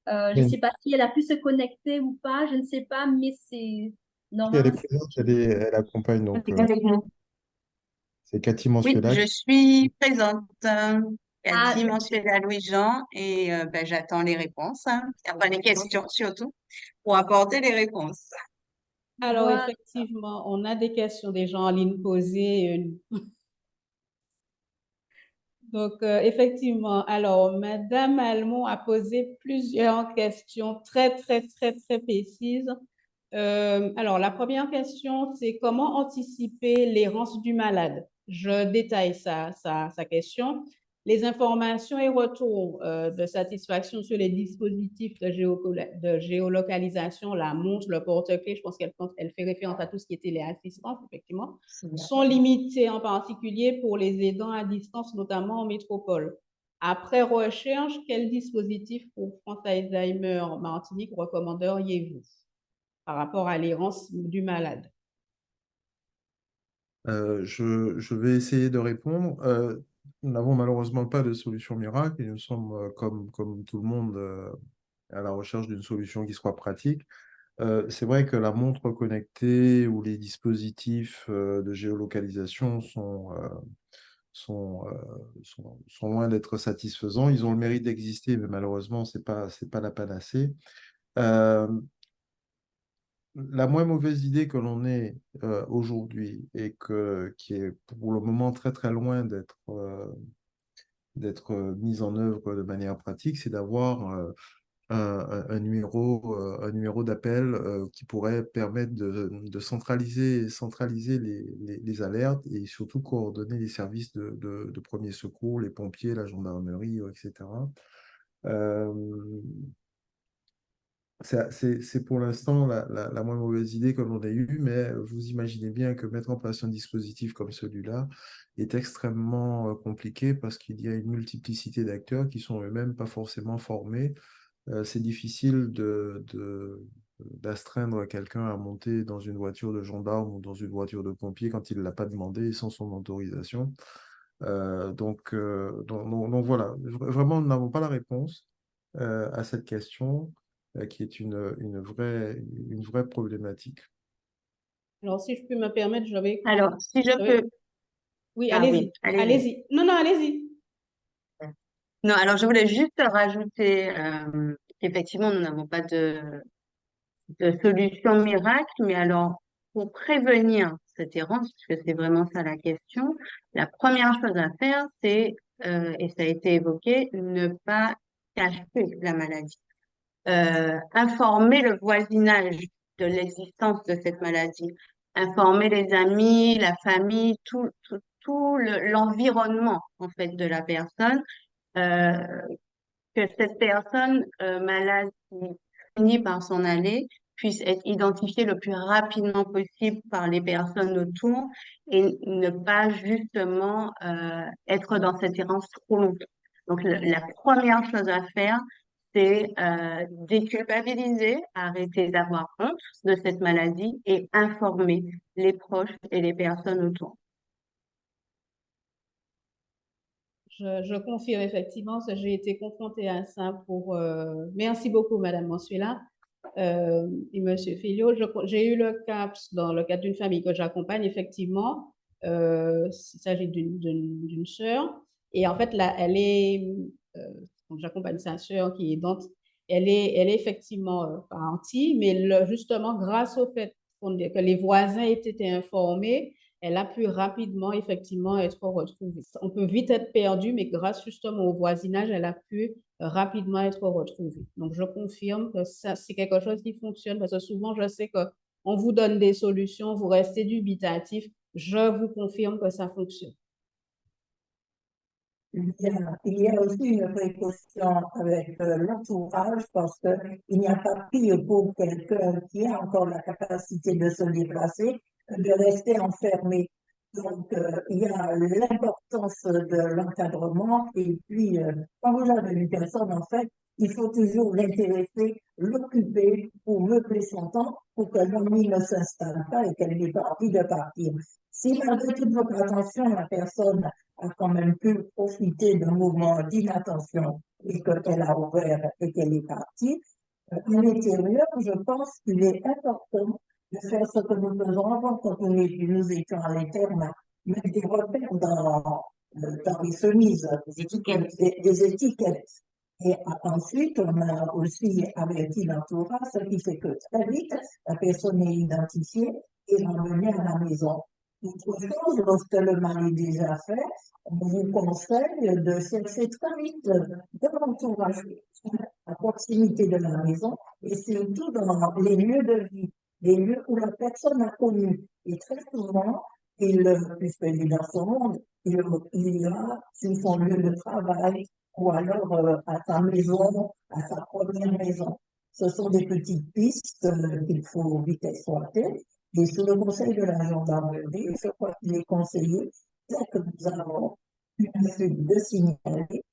Je ne sais pas si elle a pu se connecter ou pas, je ne sais pas, mais c'est Elle est normal. présente, elle accompagne donc Avec nous. c'est Cathy Oui, Mansuela. je suis présente. Ah, Cathy Mansuela Louis-Jean et ben, j'attends les réponses, hein. Enfin, les questions surtout, pour apporter les réponses. Alors, voilà. effectivement, on a des questions des gens en ligne posées. Donc, effectivement, alors, Madame Almond a posé plusieurs questions très, très, très, très précises. Alors, la première question, c'est comment anticiper l'errance du malade? Je détaille sa question. Les informations et retours de satisfaction sur les dispositifs de géolocalisation, la montre, le porte-clés, je pense qu'elle fait référence à tout ce qui est téléassistance, effectivement, sont limités en particulier pour les aidants à distance, notamment en métropole. Après recherche, quel dispositif pour France Alzheimer Martinique recommanderiez-vous par rapport à l'errance du malade? Je vais essayer de répondre. Nous n'avons malheureusement pas de solution miracle et nous sommes, comme tout le monde, à la recherche d'une solution qui soit pratique. C'est vrai que la montre connectée ou les dispositifs de géolocalisation sont, sont loin d'être satisfaisants. Ils ont le mérite d'exister, mais malheureusement, c'est pas la panacée. Euh, la moins mauvaise idée que l'on ait aujourd'hui et qui est pour le moment très très loin d'être mise en œuvre de manière pratique, c'est d'avoir un numéro d'appel qui pourrait permettre de centraliser les alertes et surtout coordonner les services de premiers secours, les pompiers, la gendarmerie, etc. C'est pour l'instant la moins mauvaise idée que l'on ait eue, mais vous imaginez bien que mettre en place un dispositif comme celui-là est extrêmement compliqué parce qu'il y a une multiplicité d'acteurs qui sont eux-mêmes pas forcément formés. C'est difficile d'astreindre quelqu'un à monter dans une voiture de gendarme ou dans une voiture de pompier quand il ne l'a pas demandé sans son autorisation. Donc voilà, vraiment, nous n'avons pas la réponse à cette question qui est une vraie problématique. Alors, si je peux me permettre, Alors, si je peux, Oui, ah oui, allez-y. allez-y. Allez-y. Non, non, allez-y. Non, alors je voulais juste rajouter qu'effectivement, nous n'avons pas de solution miracle, mais alors, pour prévenir cette errance, parce que c'est vraiment ça la question, la première chose à faire, c'est, et ça a été évoqué, ne pas cacher la maladie. Informer le voisinage de l'existence de cette maladie, informer les amis, la famille, tout l'environnement, en fait, de la personne, euh, que cette personne malade qui finit par s'en aller puisse être identifiée le plus rapidement possible par les personnes autour et ne pas justement être dans cette errance trop longtemps. Donc, la première chose à faire, c'est déculpabiliser, arrêter d'avoir honte de cette maladie et informer les proches et les personnes autour. Je confirme effectivement, j'ai été confrontée à ça merci beaucoup, Madame Mansuela et Monsieur Filio. J'ai eu le cas dans le cadre d'une famille que j'accompagne, effectivement. Il s'agit d'une sœur. Et en fait, là, donc j'accompagne sa sœur qui est dentiste. Elle est effectivement partie, mais justement, grâce au fait que les voisins aient été informés, elle a pu rapidement, effectivement, être retrouvée. On peut vite être perdu, mais grâce justement au voisinage, elle a pu rapidement être retrouvée. Donc, je confirme que ça, c'est quelque chose qui fonctionne parce que souvent, je sais qu'on vous donne des solutions, vous restez dubitatif. Je vous confirme que ça fonctionne. Il y a aussi une précaution avec l'entourage parce qu'il n'y a pas pire pour quelqu'un qui a encore la capacité de se déplacer de rester enfermé. Donc, il y a l'importance de l'encadrement et puis, quand vous avez une personne, en fait, il faut toujours l'intéresser, l'occuper pour meubler son temps pour que l'ennui ne s'installe pas et qu'elle n'ait pas envie de partir. Si malgré toute votre attention, la personne a quand même pu profiter d'un moment d'inattention et qu'elle a ouvert et qu'elle est partie, à l'intérieur, je pense qu'il est important de faire ce que nous faisons avant quand nous étions à l'interne, mettre des repères dans les chemises, des étiquettes. Et ensuite, on a aussi averti l'entourage, ce qui fait que très vite, la personne est identifiée et ramenée à la maison. Autre chose, lorsque le mal est déjà fait, on vous conseille de chercher très vite dans l'entourage, à proximité de la maison, et surtout dans les lieux de vie, les lieux où la personne a connu. Et très souvent, puisqu'il est dans son monde, il ira sur son lieu de travail ou alors à sa maison, à sa première maison. Ce sont des petites pistes qu'il faut vite exploiter. Et sous le conseil de la gendarmerie, je crois qu'il est conseillé, dès que nous avons une fuite de signaler,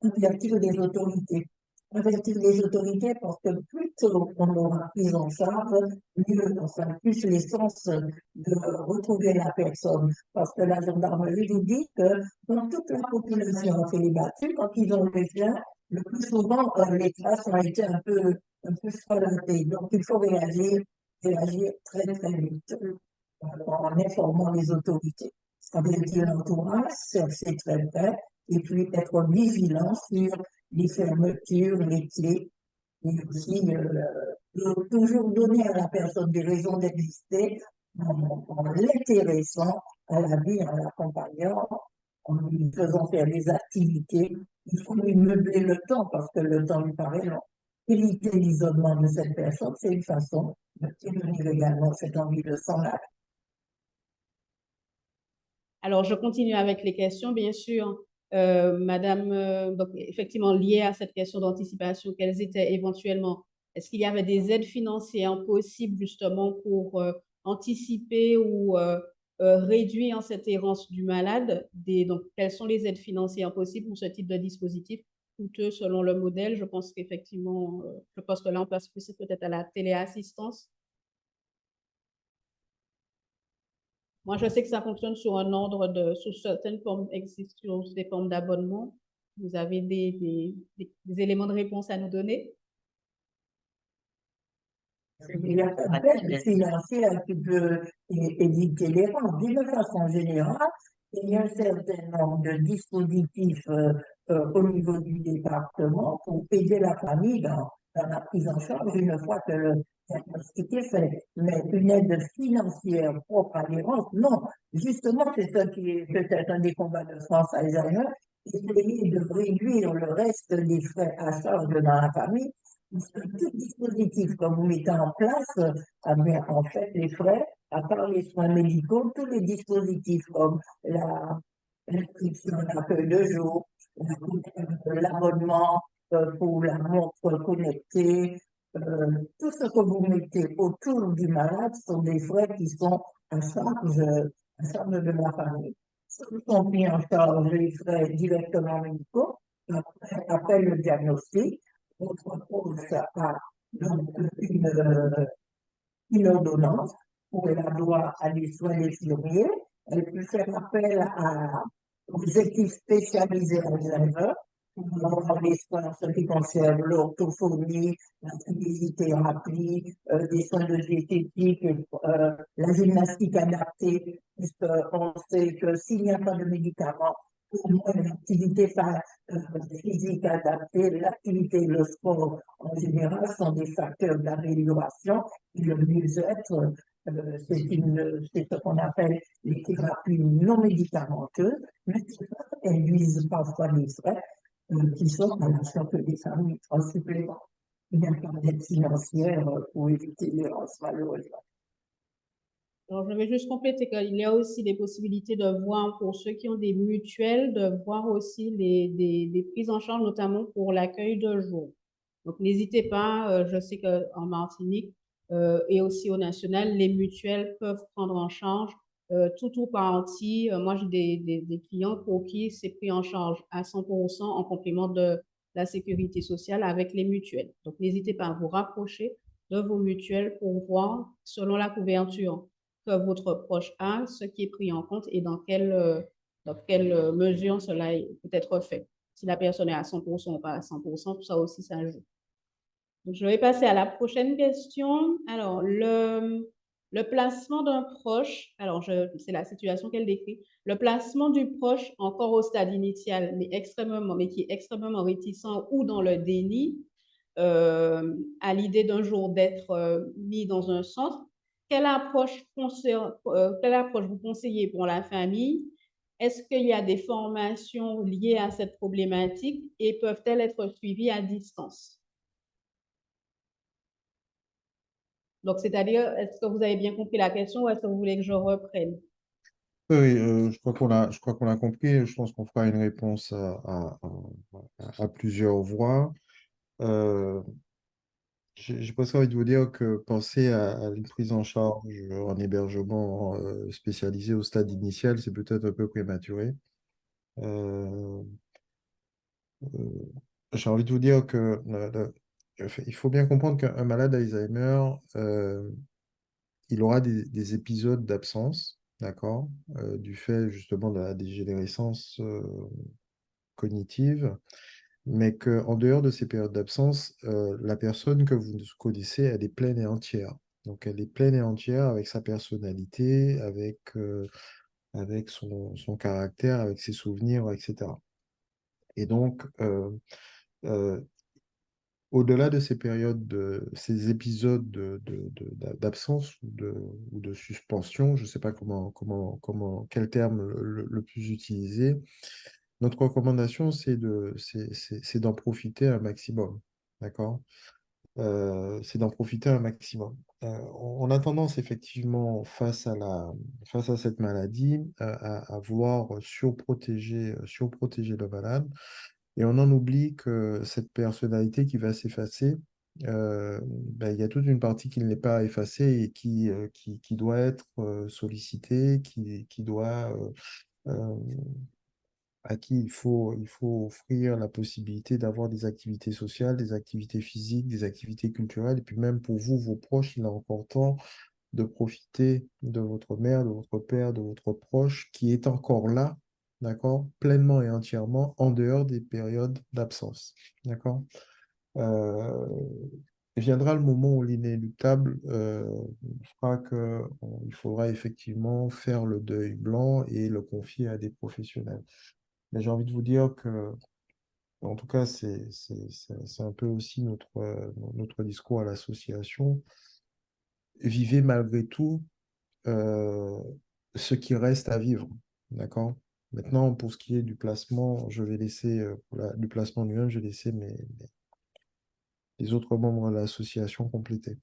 avertir les autorités. Avertir les autorités parce que plus tôt on aura pris en charge, mieux, enfin, plus les chances de retrouver la personne. Parce que la gendarmerie vous dit que dans toute la population fait les battus, quand ils ont les chiens, le plus souvent, les traces ont été un peu frelatées. Donc, il faut réagir très, très vite en informant les autorités. Avertir l'entourage, c'est très vrai, et puis être vigilant sur les fermetures, les clés, et aussi toujours donner à la personne des raisons d'exister en l'intéressant à la vie, en l'accompagnant, en lui faisant faire des activités. Il faut lui meubler le temps parce que le temps lui paraît long. Éviter l'isolement de cette personne, c'est une façon de prévenir également cette envie de s'en aller. Alors, je continue avec les questions, bien sûr. Madame, donc effectivement, liées à cette question d'anticipation, quelles étaient éventuellement est-ce qu'il y avait des aides financières possibles justement pour anticiper ou réduire cette errance du malade? Donc, quelles sont les aides financières possibles pour ce type de dispositif coûteux selon le modèle? Je pense qu'effectivement, je pense que là, on passe plus peut-être à la téléassistance. Moi, je sais que ça fonctionne sur un ordre sur certaines formes, existent sur des formes d'abonnement. Vous avez des éléments de réponse à nous donner? Il y a pas d'aide financière qui peut éviter l'erreur. D'une façon générale, il y a un certain nombre de dispositifs au niveau du département pour aider la famille dans la prise en charge une fois que le diagnostic est fait. Mais une aide financière propre à l'errance, non. Justement, c'est ça qui est peut-être un des combats de France Alzheimer, essayer de réduire le reste des frais à charge dans la famille. Parce que tout dispositif que vous mettez en place, en fait, les frais, à part les soins médicaux, tous les dispositifs comme l'inscription d'accueil de jour, l'abonnement pour la montre connectée, tout ce que vous mettez autour du malade sont des frais qui sont à charge de la famille. Ceux sont pris en charge les frais directement médicaux, après le diagnostic. On propose donc une ordonnance où elle a droit à des soins infirmiers. Elle peut faire appel aux équipes spécialisées en Alzheimer pour avoir des soins en ce qui concerne l'orthophonie, la kinésithérapie, des soins de diététique, la gymnastique adaptée, puisqu'on sait que s'il n'y a pas de médicaments, au moins l'activité physique adaptée, l'activité et le sport en général sont des facteurs d'amélioration et le mieux-être. C'est ce qu'on appelle les thérapies non médicamenteuses, mais qui induisent parfois des frais qui sont à la sorte des familles en supplément. Il n'y a pas d'aide financière pour éviter l'errance, malheureusement. Alors, je vais juste compléter qu'il y a aussi des possibilités de voir pour ceux qui ont des mutuelles, de voir aussi des prises en charge, notamment pour l'accueil de jour. Donc, n'hésitez pas, je sais qu'en Martinique et aussi au national, les mutuelles peuvent prendre en charge tout ou partie. Moi, j'ai des clients pour qui c'est pris en charge à 100% en complément de la sécurité sociale avec les mutuelles. Donc, n'hésitez pas à vous rapprocher de vos mutuelles pour voir, selon la couverture que votre proche a, ce qui est pris en compte et dans quelle mesure cela peut être fait. Si la personne est à 100% ou pas à 100%, tout ça aussi, ça joue. Donc, je vais passer à la prochaine question. Alors, le placement d'un proche, alors c'est la situation qu'elle décrit, le placement du proche encore au stade initial, mais qui est extrêmement réticent ou dans le déni, à l'idée d'un jour d'être mis dans un centre. Quelle approche vous conseillez pour la famille? Est-ce qu'il y a des formations liées à cette problématique et peuvent-elles être suivies à distance? Donc, c'est-à-dire, est-ce que vous avez bien compris la question ou est-ce que vous voulez que je reprenne? Oui, je crois qu'on a compris. Je pense qu'on fera une réponse à plusieurs voix. Euh, j'ai presque envie de vous dire que penser à une prise en charge en hébergement spécialisé au stade initial, c'est peut-être un peu prématuré. Euh, euh, j'ai envie de vous dire que il faut bien comprendre qu'un malade d'Alzheimer, il aura des épisodes d'absence, d'accord, du fait justement de la dégénérescence cognitive, mais qu'en dehors de ces périodes d'absence, la personne que vous connaissez, elle est pleine et entière. Donc, elle est pleine et entière avec sa personnalité, avec son caractère, avec ses souvenirs, etc. Et donc, euh, au-delà de ces périodes, ces épisodes d'absence ou de suspension, je ne sais pas quel terme le plus utilisé, notre recommandation, c'est d'en profiter un maximum. D'accord? C'est d'en profiter un maximum. On a tendance effectivement face à cette maladie à vouloir surprotéger le malade et on en oublie que cette personnalité qui va s'effacer, ben, il y a toute une partie qui ne l'est pas effacée et qui doit être sollicitée, qui doit, euh, à qui il faut offrir la possibilité d'avoir des activités sociales, des activités physiques, des activités culturelles. Et puis même pour vous, vos proches, il est encore temps de profiter de votre mère, de votre père, de votre proche qui est encore là, d'accord, pleinement et entièrement en dehors des périodes d'absence, d'accord? Euh, Viendra le moment où l'inéluctable fera que il faudra effectivement faire le deuil blanc et le confier à des professionnels. Mais j'ai envie de vous dire que, en tout cas, c'est un peu aussi notre discours à l'association. Vivez malgré tout euh, ce qui reste à vivre. D'accord? Maintenant, pour ce qui est du placement, je vais laisser, du placement lui-même, je vais laisser les autres membres de l'association compléter.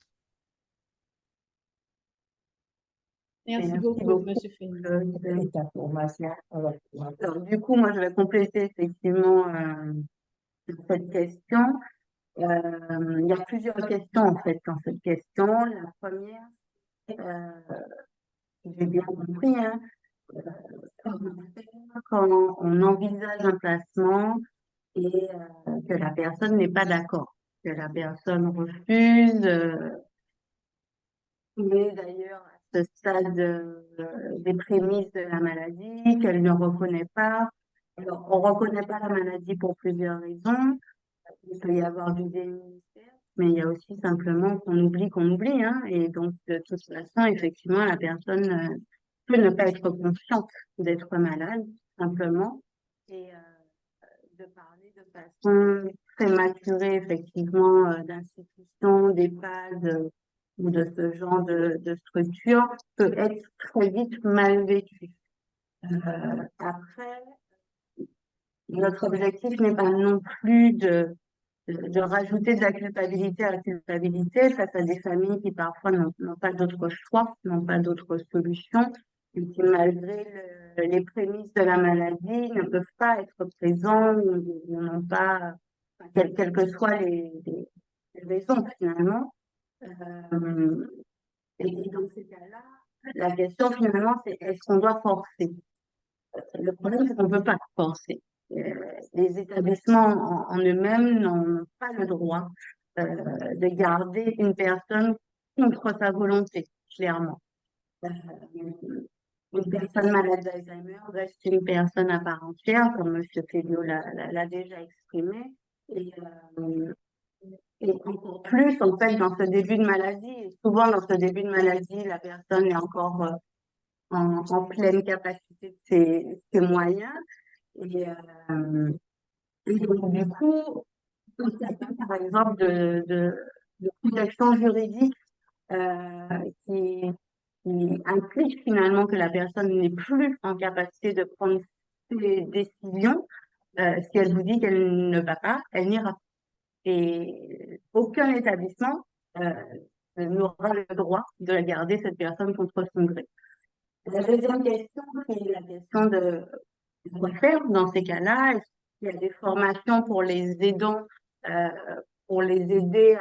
Merci Merci beaucoup, beaucoup Monsieur Fény. de cette information. Alors, du coup, moi, je vais compléter effectivement cette question. Il y a plusieurs questions en fait dans cette question. La première, si j'ai bien compris, hein, comment faire quand on envisage un placement et que la personne n'est pas d'accord, que la personne refuse, mais d'ailleurs à ce stade des prémices de la maladie, qu'elle ne reconnaît pas. Alors, on ne reconnaît pas la maladie pour plusieurs raisons. Il peut y avoir du déni, mais il y a aussi simplement qu'on oublie, hein, et donc de toute façon, effectivement, la personne peut ne pas être consciente d'être malade, simplement, et de parler de façon prématurée, effectivement, d'institutions, d'EHPAD ou de ce genre de structure peut être très vite mal vécu. Après, notre objectif n'est pas non plus de rajouter de la culpabilité à la culpabilité face à des familles qui parfois n'ont pas d'autre choix, n'ont pas d'autre solution, et qui malgré les prémices de la maladie ne peuvent pas être présents ou n'ont pas, enfin, quelles que soient les raisons finalement. Et dans ces cas-là, la question finalement c'est est-ce qu'on doit forcer? Le problème, c'est qu'on ne peut pas forcer. Les établissements en eux-mêmes n'ont pas le droit de garder une personne contre sa volonté, clairement. Euh, une personne malade d'Alzheimer reste une personne à part entière, comme M. Féliot l'a déjà exprimé. Et, et encore plus, en fait, dans ce début de maladie, et souvent dans ce début de maladie, la personne est encore en pleine capacité de ses moyens. Et donc, du coup, il n'y a pas, par exemple, de protection juridique qui, qui implique finalement que la personne n'est plus en capacité de prendre ses décisions. Si elle vous dit qu'elle ne va pas, elle n'ira pas. Et aucun établissement n'aura le droit de garder cette personne contre son gré. La deuxième question, c'est la question de quoi faire dans ces cas-là. Est-ce qu'il y a des formations pour les aidants, euh, pour les aider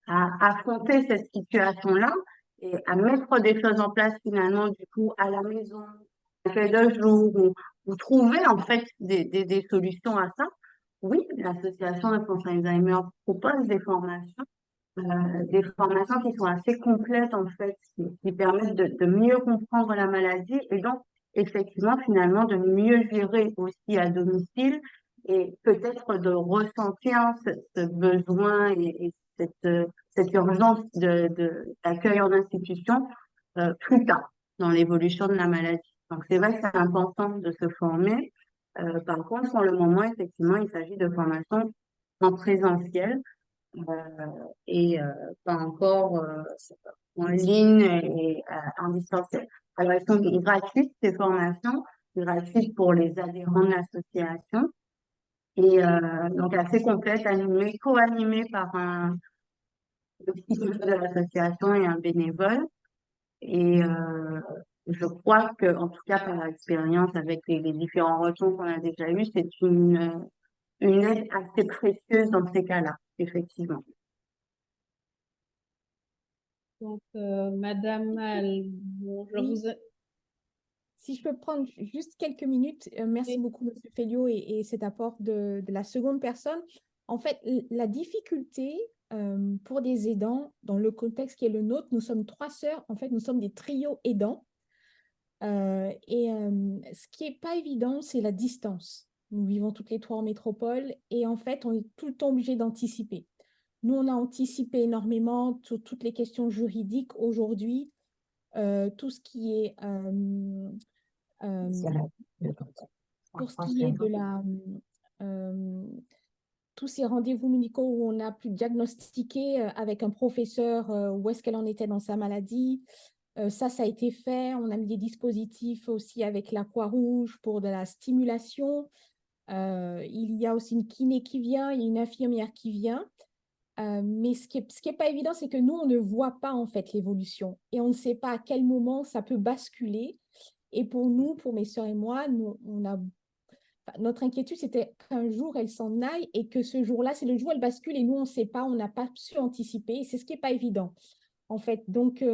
à affronter cette situation-là et à mettre des choses en place finalement du coup à la maison, accueil de jour ou trouver en fait des solutions à ça? Oui, l'association de France Alzheimer propose des formations qui sont assez complètes en fait, qui permettent de mieux comprendre la maladie et donc effectivement finalement de mieux gérer aussi à domicile et peut-être de ressentir ce besoin et cette urgence d'accueil en institution plus tard dans l'évolution de la maladie. Donc c'est vrai que c'est important de se former. Par contre, pour le moment, effectivement, il s'agit de formations en présentiel et pas encore en ligne et en distanciel. Alors, elles sont gratuites, ces formations, gratuites pour les adhérents de l'association et donc assez complètes, animées, co-animées par le psychologue de l'association et un bénévole. Et je crois que, en tout cas, par expérience avec les différents retours qu'on a déjà eus, c'est une aide assez précieuse dans ces cas-là. effectivement. Donc, Madame Mal, bon, je Oui. vous ai... Si je peux prendre juste quelques minutes, merci Oui. beaucoup, Monsieur Felliot, et cet apport de la seconde personne. En fait, la difficulté pour des aidants, dans le contexte qui est le nôtre, nous sommes 3 sœurs, en fait, nous sommes des trios aidants. Ce qui n'est pas évident, c'est la distance. Nous vivons toutes les 3 en métropole et en fait, on est tout le temps obligé d'anticiper. Nous, on a anticipé énormément sur toutes les questions juridiques aujourd'hui, tout ce qui est pour ce qui est de tous ces rendez-vous médicaux où on a pu diagnostiquer avec un professeur où est-ce qu'elle en était dans sa maladie. Ça a été fait. On a mis des dispositifs aussi avec la Croix-Rouge pour de la stimulation. Il y a aussi une kiné qui vient, il y a une infirmière qui vient. Mais ce qui est pas évident, c'est que nous, on ne voit pas en fait l'évolution et on ne sait pas à quel moment ça peut basculer. Et pour nous, pour mes sœurs et moi, notre inquiétude, c'était qu'un jour, elle s'en aille et que ce jour-là, c'est le jour où elle bascule et nous, on ne sait pas, on n'a pas su anticiper. Et c'est ce qui n'est pas évident, en fait. Donc,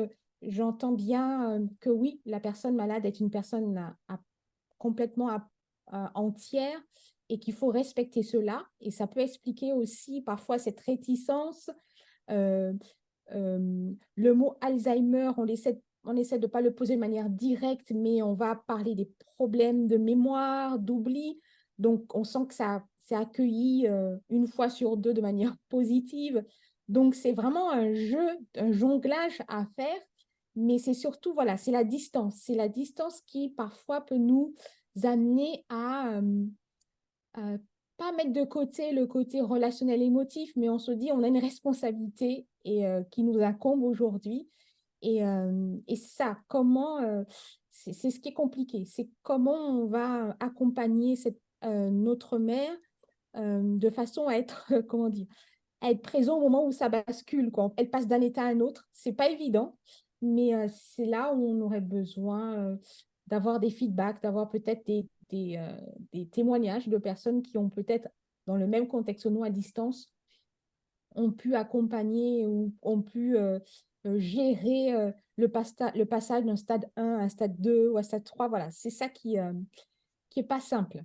j'entends bien que oui, la personne malade est une personne complètement entière et qu'il faut respecter cela. Et ça peut expliquer aussi parfois cette réticence. Le mot Alzheimer, on essaie de ne pas le poser de manière directe, mais on va parler des problèmes de mémoire, d'oubli. Donc, on sent que ça c'est accueilli une fois sur deux de manière positive. Donc, c'est vraiment un jeu, un jonglage à faire, mais c'est surtout, voilà, c'est la distance. C'est la distance qui, parfois, peut nous amener à pas mettre de côté le côté relationnel émotif, mais on se dit on a une responsabilité qui nous incombe aujourd'hui. Et ça, c'est ce qui est compliqué, c'est comment on va accompagner notre mère de façon à être, comment dire, à être présent au moment où ça bascule, quoi. Elle passe d'un état à un autre, c'est pas évident, mais c'est là où on aurait besoin d'avoir des feedbacks, d'avoir peut-être des témoignages de personnes qui ont peut-être, dans le même contexte que nous à distance, ont pu accompagner ou ont pu gérer le passage d'un stade 1 à un stade 2 ou à un stade 3. Voilà, c'est ça qui est pas simple.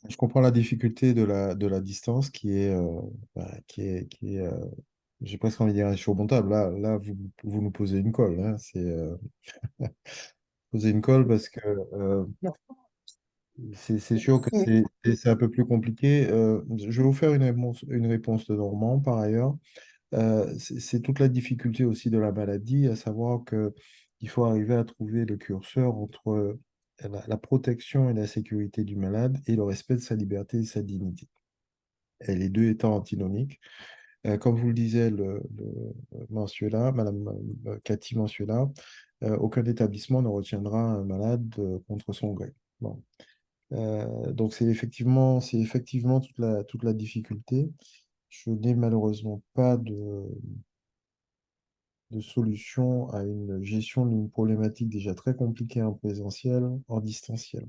Je comprends la difficulté de la distance j'ai presque envie de dire insurmontable. Là vous nous posez une colle, hein. Poser une colle parce que c'est sûr que c'est un peu plus compliqué. Je vais vous faire une réponse de Normand par ailleurs. C'est toute la difficulté aussi de la maladie, à savoir qu'il faut arriver à trouver le curseur entre la protection et la sécurité du malade et le respect de sa liberté et de sa dignité. Et les deux étant antinomiques. Comme vous le disait Mansuela, Madame Cathy Mansuela, aucun établissement ne retiendra un malade contre son gré. Bon. Donc c'est effectivement toute la difficulté. Je n'ai malheureusement pas de solution à une gestion d'une problématique déjà très compliquée en présentiel, en distanciel.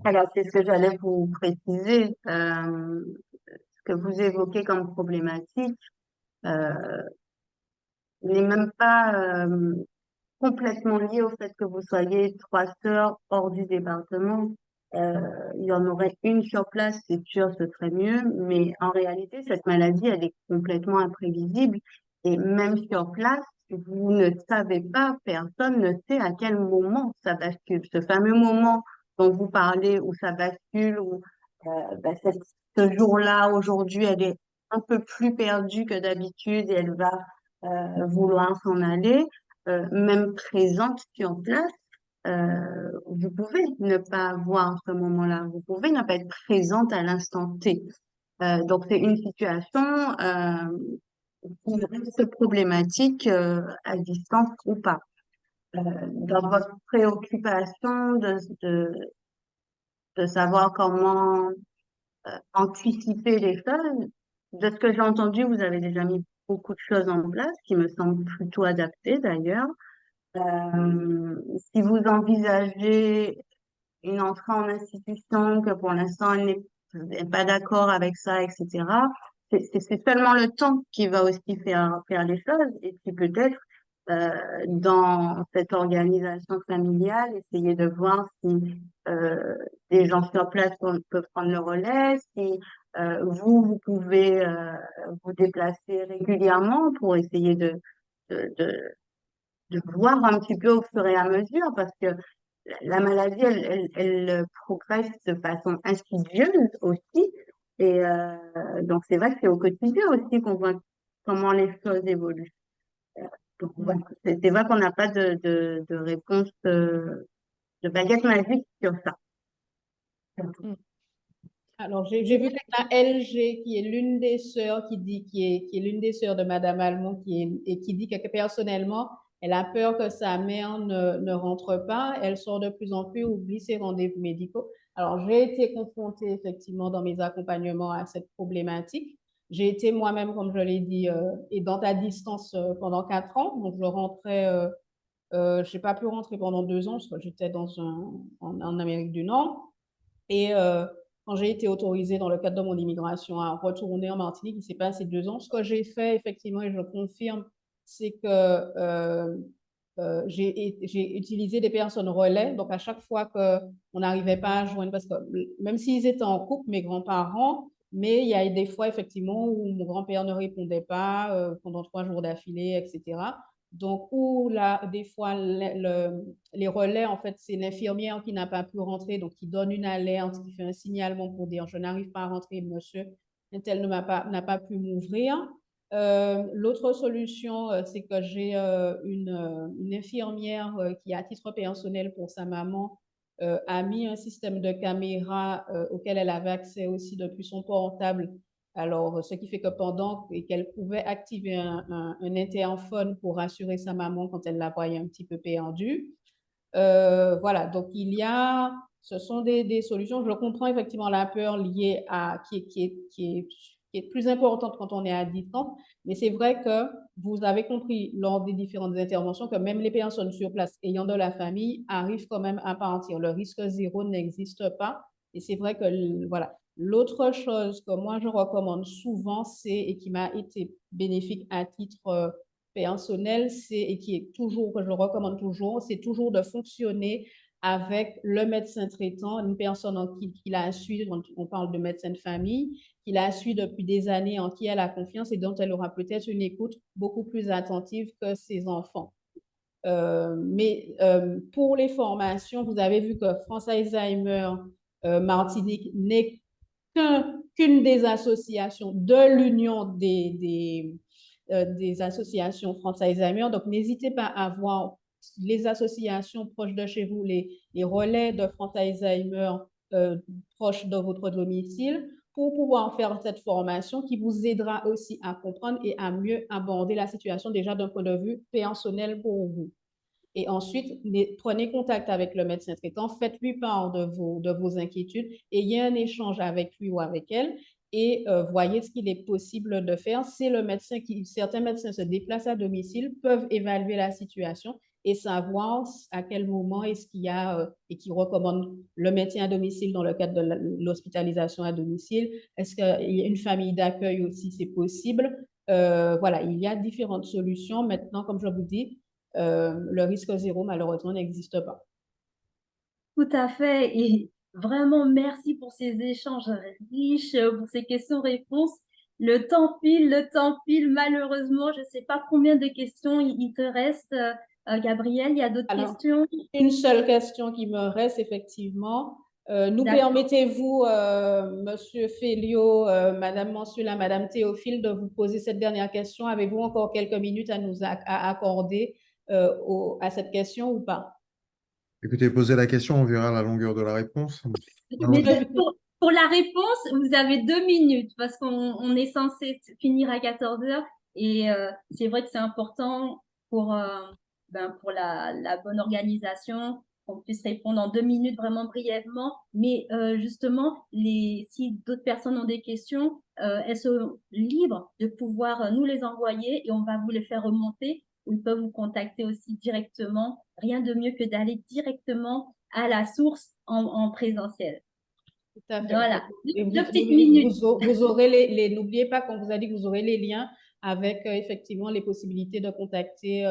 Alors, c'est ce que j'allais vous préciser. Ce que vous évoquez comme problématique n'est même pas complètement lié au fait que vous soyez 3 sœurs hors du département. Il y en aurait une sur place, c'est sûr, ce serait mieux, mais en réalité, cette maladie, elle est complètement imprévisible. Et même sur place, vous ne savez pas, personne ne sait à quel moment ça bascule. Ce fameux moment dont vous parlez où ça bascule, où ce jour-là, aujourd'hui, elle est un peu plus perdue que d'habitude et elle va vouloir s'en aller, même présente sur place, vous pouvez ne pas voir ce moment-là, vous pouvez ne pas être présente à l'instant T. Donc, c'est une situation qui reste problématique à distance ou pas. Dans votre préoccupation de savoir comment anticiper les choses, de ce que j'ai entendu, vous avez déjà mis beaucoup de choses en place qui me semblent plutôt adaptées d'ailleurs. Si vous envisagez une entrée en institution, que pour l'instant elle n'est pas d'accord avec ça, etc., c'est seulement le temps qui va aussi faire les choses. Et puis peut-être dans cette organisation familiale, essayer de voir si des gens sur place peuvent prendre le relais, si vous pouvez vous déplacer régulièrement pour essayer de, de, de voir un petit peu au fur et à mesure, parce que la maladie, elle progresse de façon insidieuse aussi. Et donc, c'est vrai que c'est au quotidien aussi qu'on voit comment les choses évoluent. Donc, voilà. C'est vrai qu'on n'a pas de réponse, de baguette magique sur ça. Alors, j'ai vu qu'il y a LG, qui est l'une des sœurs, qui est l'une des sœurs de Madame Almond, et qui dit que personnellement, elle a peur que sa mère ne rentre pas. Elle sort de plus en plus, oublie ses rendez-vous médicaux. Alors, j'ai été confrontée effectivement dans mes accompagnements à cette problématique. J'ai été moi-même, comme je l'ai dit, aidante à distance pendant 4 ans. Donc, je rentrais, je n'ai pas pu rentrer pendant 2 ans parce que j'étais en Amérique du Nord. Et quand j'ai été autorisée dans le cadre de mon immigration à retourner en Martinique, il s'est passé 2 ans. Ce que j'ai fait, effectivement, et je le confirme, c'est que j'ai utilisé des personnes relais. Donc, à chaque fois qu'on n'arrivait pas à joindre, parce que même s'ils étaient en couple, mes grands-parents, mais il y a des fois, effectivement, où mon grand-père ne répondait pas pendant 3 jours d'affilée, etc. Donc, où là, des fois, les relais, en fait, c'est l'infirmière qui n'a pas pu rentrer, donc qui donne une alerte, qui fait un signalement pour dire je n'arrive pas à rentrer, monsieur, elle n'a pas pu m'ouvrir. L'autre solution, c'est que j'ai une infirmière qui, à titre personnel pour sa maman, a mis un système de caméra auquel elle avait accès aussi depuis son portable. Alors, ce qui fait que pendant qu'elle pouvait activer un interphone pour rassurer sa maman quand elle la voyait un petit peu perdue. Voilà, donc ce sont des solutions. Je comprends effectivement la peur liée qui est plus importante quand on est à distance, mais c'est vrai que vous avez compris lors des différentes interventions que même les personnes sur place ayant de la famille arrivent quand même à partir. Le risque zéro n'existe pas. Et c'est vrai que, voilà. L'autre chose que moi je recommande souvent, et qui m'a été bénéfique à titre personnel, et qui est toujours, que je recommande toujours, c'est toujours de fonctionner avec le médecin traitant, une personne en qui la suit, on parle de médecin de famille, qui la suit depuis des années, en qui elle a confiance et dont elle aura peut-être une écoute beaucoup plus attentive que ses enfants. Mais pour les formations, vous avez vu que France Alzheimer Martinique n'est qu'une des associations de l'Union des associations France Alzheimer. Donc, n'hésitez pas à voir les associations proches de chez vous, les relais de France Alzheimer proches de votre domicile, pour pouvoir faire cette formation qui vous aidera aussi à comprendre et à mieux aborder la situation déjà d'un point de vue personnel pour vous. Et ensuite, prenez contact avec le médecin traitant, faites-lui part de vos inquiétudes, ayez un échange avec lui ou avec elle et voyez ce qu'il est possible de faire. C'est le médecin certains médecins se déplacent à domicile, peuvent évaluer la situation et savoir à quel moment est-ce qu'il y a et qui recommande le maintien à domicile dans le cadre de l'hospitalisation à domicile. Est-ce qu'il y a une famille d'accueil aussi, c'est possible. Voilà, il y a différentes solutions. Maintenant, comme je vous dis, le risque zéro, malheureusement, n'existe pas. Tout à fait. Et vraiment, merci pour ces échanges riches, pour ces questions-réponses. Le temps file. Malheureusement, je ne sais pas combien de questions il te reste. Gabriel, il y a d'autres questions? Une seule question qui me reste, effectivement. Nous permettez-vous, Monsieur Félio, Madame Mansula, Madame Théophile, de vous poser cette dernière question? Avez-vous encore quelques minutes à nous accorder à cette question ou pas? Écoutez, posez la question, on verra la longueur de la réponse. Mais pour la réponse, vous avez 2 minutes parce qu'on est censé finir à 14 heures et c'est vrai que c'est important pour la bonne organisation qu'on puisse répondre en 2 minutes vraiment brièvement. Mais justement, si d'autres personnes ont des questions, elles sont libres de pouvoir nous les envoyer et on va vous les faire remonter ou ils peuvent vous contacter aussi directement. Rien de mieux que d'aller directement à la source en présentiel. Tout à fait. Voilà, Et deux petites minutes. vous aurez n'oubliez pas qu'on vous a dit que vous aurez les liens avec effectivement les possibilités de contacter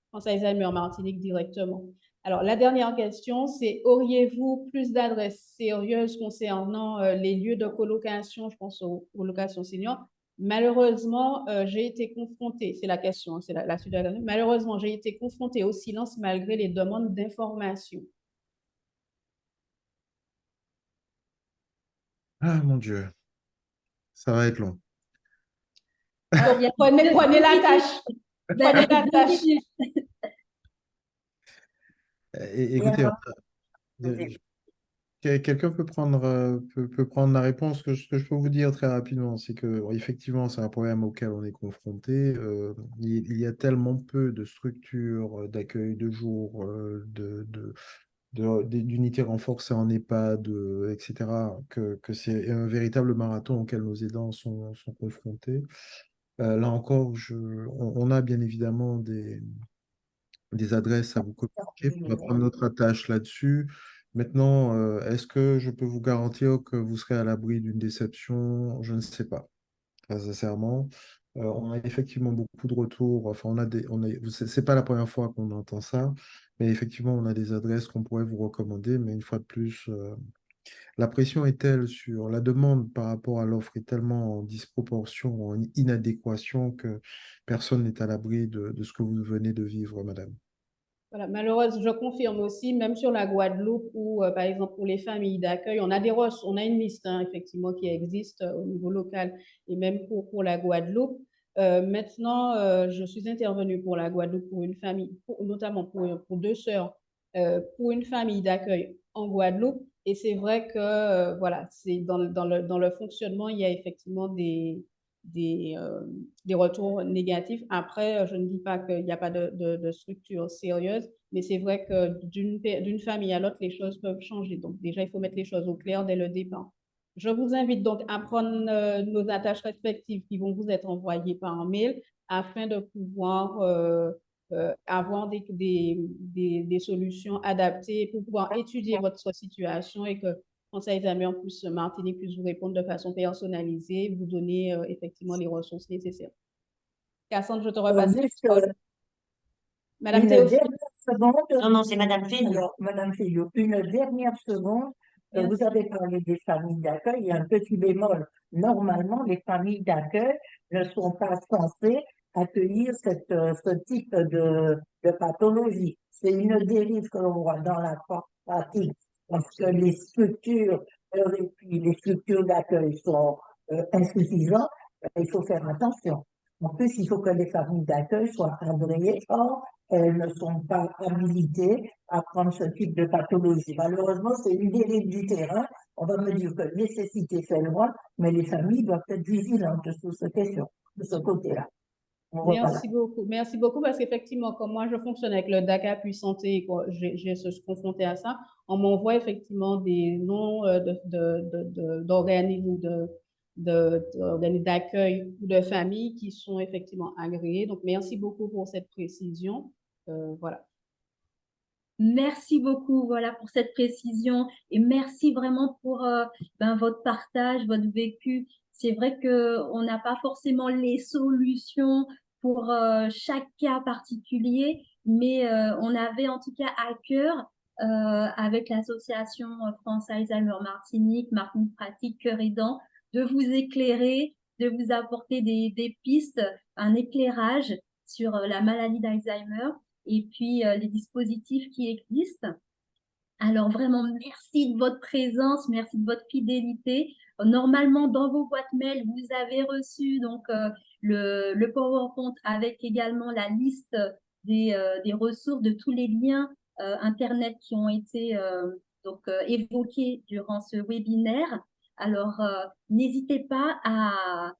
France Alzheimer Martinique directement. Alors, la dernière question, c'est auriez-vous plus d'adresses sérieuses concernant les lieux de colocation, je pense aux colocations seniors? Malheureusement, j'ai été confrontée, c'est la question, c'est la suite de la question. Malheureusement, j'ai été confrontée au silence malgré les demandes d'information. Ah mon Dieu, ça va être long. Alors, il y a Prenez la tâche. Prenez la 2 tâche. minutes. Écoutez, alors, quelqu'un peut peut prendre la réponse. Ce que je peux vous dire très rapidement, c'est que effectivement, c'est un problème auquel on est confronté. Il y a tellement peu de structures d'accueil de jour, d'unités renforcées en EHPAD, etc., que c'est un véritable marathon auquel nos aidants sont confrontés. Là encore, on a bien évidemment des adresses à vous communiquer pour prendre notre attache là-dessus. Maintenant, est-ce que je peux vous garantir que vous serez à l'abri d'une déception? Je ne sais pas, très sincèrement. On a effectivement beaucoup de retours. Enfin, c'est pas la première fois qu'on entend ça, mais effectivement, on a des adresses qu'on pourrait vous recommander. Mais une fois de plus, la pression est telle sur la demande par rapport à l'offre est tellement en disproportion, en inadéquation que personne n'est à l'abri de ce que vous venez de vivre, madame. Voilà, malheureusement, je confirme aussi, même sur la Guadeloupe, où, par exemple, pour les familles d'accueil, on a on a une liste, hein, effectivement, qui existe au niveau local et même pour la Guadeloupe. Maintenant, je suis intervenue pour la Guadeloupe pour une famille, notamment pour 2 sœurs, pour une famille d'accueil en Guadeloupe. Et c'est vrai que, voilà, c'est dans le fonctionnement, il y a effectivement des retours négatifs. Après, je ne dis pas qu'il n'y a pas de structure sérieuse, mais c'est vrai que d'une famille à l'autre, les choses peuvent changer. Donc, déjà, il faut mettre les choses au clair dès le départ. Je vous invite donc à prendre nos attaches respectives qui vont vous être envoyées par mail afin de pouvoir avoir des solutions adaptées pour pouvoir étudier votre situation et que Conseil examen en plus Martinique puisse vous répondre de façon personnalisée, vous donner effectivement les ressources nécessaires. Cassandre, je te repasse la Juste parole. Madame une Théophile. dernière seconde. non, non, c'est Madame Féliot. Alors, Madame Fillot, une dernière seconde. Bien Vous sûr. avez parlé des familles d'accueil. Il y a un petit bémol. Normalement, les familles d'accueil ne sont pas censées accueillir ce type de pathologie. C'est une dérive que l'on voit dans la pratique parce que les structures et puis les structures d'accueil sont insuffisantes. Il faut faire attention. En plus, il faut que les familles d'accueil soient agréées. Or, elles ne sont pas habilitées à prendre ce type de pathologie. Malheureusement, c'est une dérive du terrain. On va me dire que nécessité fait loi, mais les familles doivent être vigilantes sur cette question, de ce côté-là. Voilà. Merci beaucoup parce qu'effectivement, comme moi je fonctionne avec le DACA Puis Santé et que j'ai se confronté à ça, on m'envoie effectivement des noms d'organismes ou d'organismes d'accueil ou de familles qui sont effectivement agréés. Donc, merci beaucoup pour cette précision. Voilà. Merci beaucoup, voilà, pour cette précision et merci vraiment pour votre partage, votre vécu. C'est vrai que on n'a pas forcément les solutions pour chaque cas particulier, mais on avait en tout cas à cœur avec l'association France Alzheimer Martinique, Martinique Pratique, Cœur Aidant, de vous éclairer, de vous apporter des pistes, un éclairage sur la maladie d'Alzheimer et puis les dispositifs qui existent. Alors vraiment, merci de votre présence, merci de votre fidélité. Normalement, dans vos boîtes mail, vous avez reçu donc le PowerPoint avec également la liste des ressources, de tous les liens Internet qui ont été évoqués durant ce webinaire. Alors, n'hésitez pas à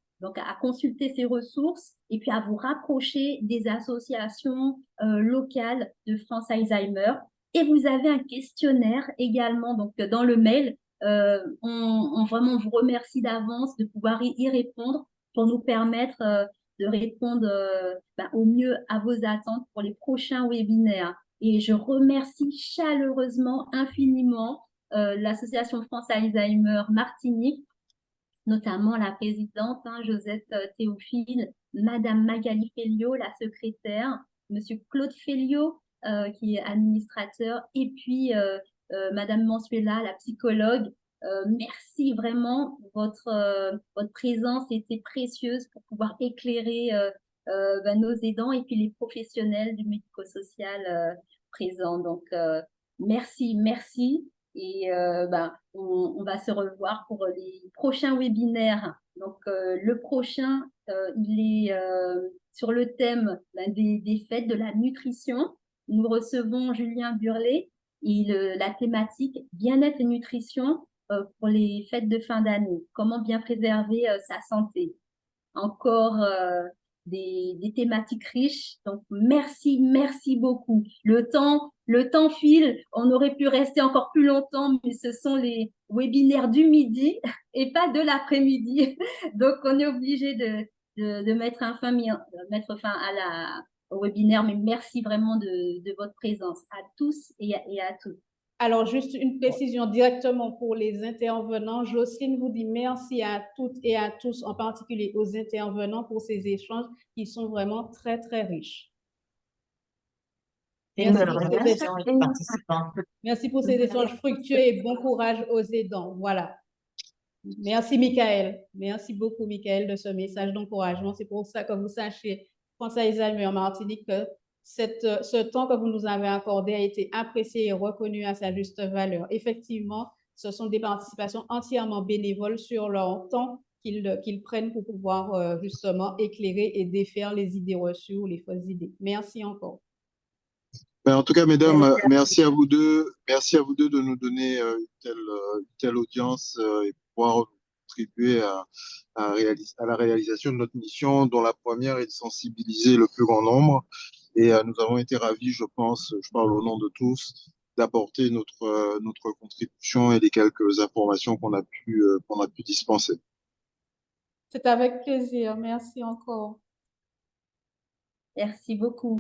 consulter ces ressources et puis à vous rapprocher des associations locales de France Alzheimer. Et vous avez un questionnaire également donc dans le mail. Vraiment, on vous remercie d'avance de pouvoir y répondre pour nous permettre de répondre au mieux à vos attentes pour les prochains webinaires. Et je remercie chaleureusement, infiniment l'association France Alzheimer Martinique, notamment la présidente, Josette Théophile, Madame Magali Féliot, la secrétaire, Monsieur Claude Féliot, qui est administrateur, et puis Madame Mansuela, la psychologue. Merci vraiment, votre présence était précieuse pour pouvoir éclairer nos aidants et puis les professionnels du médico-social présents. Donc, merci. Et on va se revoir pour les prochains webinaires. Donc, le prochain, il est sur le thème des fêtes de la nutrition. Nous recevons Julien Burlet et la thématique bien-être et nutrition pour les fêtes de fin d'année. Comment bien préserver sa santé. Encore des thématiques riches. Donc, merci beaucoup. Le temps file. On aurait pu rester encore plus longtemps, mais ce sont les webinaires du midi et pas de l'après-midi. Donc, on est obligé de mettre fin au webinaire. Mais merci vraiment de votre présence à tous et à toutes. Alors, juste une précision directement pour les intervenants. Jocelyne vous dit merci à toutes et à tous, en particulier aux intervenants pour ces échanges qui sont vraiment très, très riches. Merci pour ces échanges fructueux et bon courage aux aidants. Voilà. Merci, Michael. Merci beaucoup, Michael, de ce message d'encouragement. C'est pour ça que vous sachiez, France Alzheimer Martinique, que ce temps que vous nous avez accordé a été apprécié et reconnu à sa juste valeur. Effectivement, ce sont des participations entièrement bénévoles sur leur temps qu'ils prennent pour pouvoir justement éclairer et défaire les idées reçues ou les fausses idées. Merci encore. Ben, en tout cas, mesdames, merci à vous deux. Merci à vous deux de nous donner une telle audience et pouvoir contribuer à la réalisation de notre mission, dont la première est de sensibiliser le plus grand nombre. Et nous avons été ravis, je pense, je parle au nom de tous, d'apporter notre contribution et les quelques informations qu'on a pu dispenser. C'est avec plaisir. Merci encore. Merci beaucoup.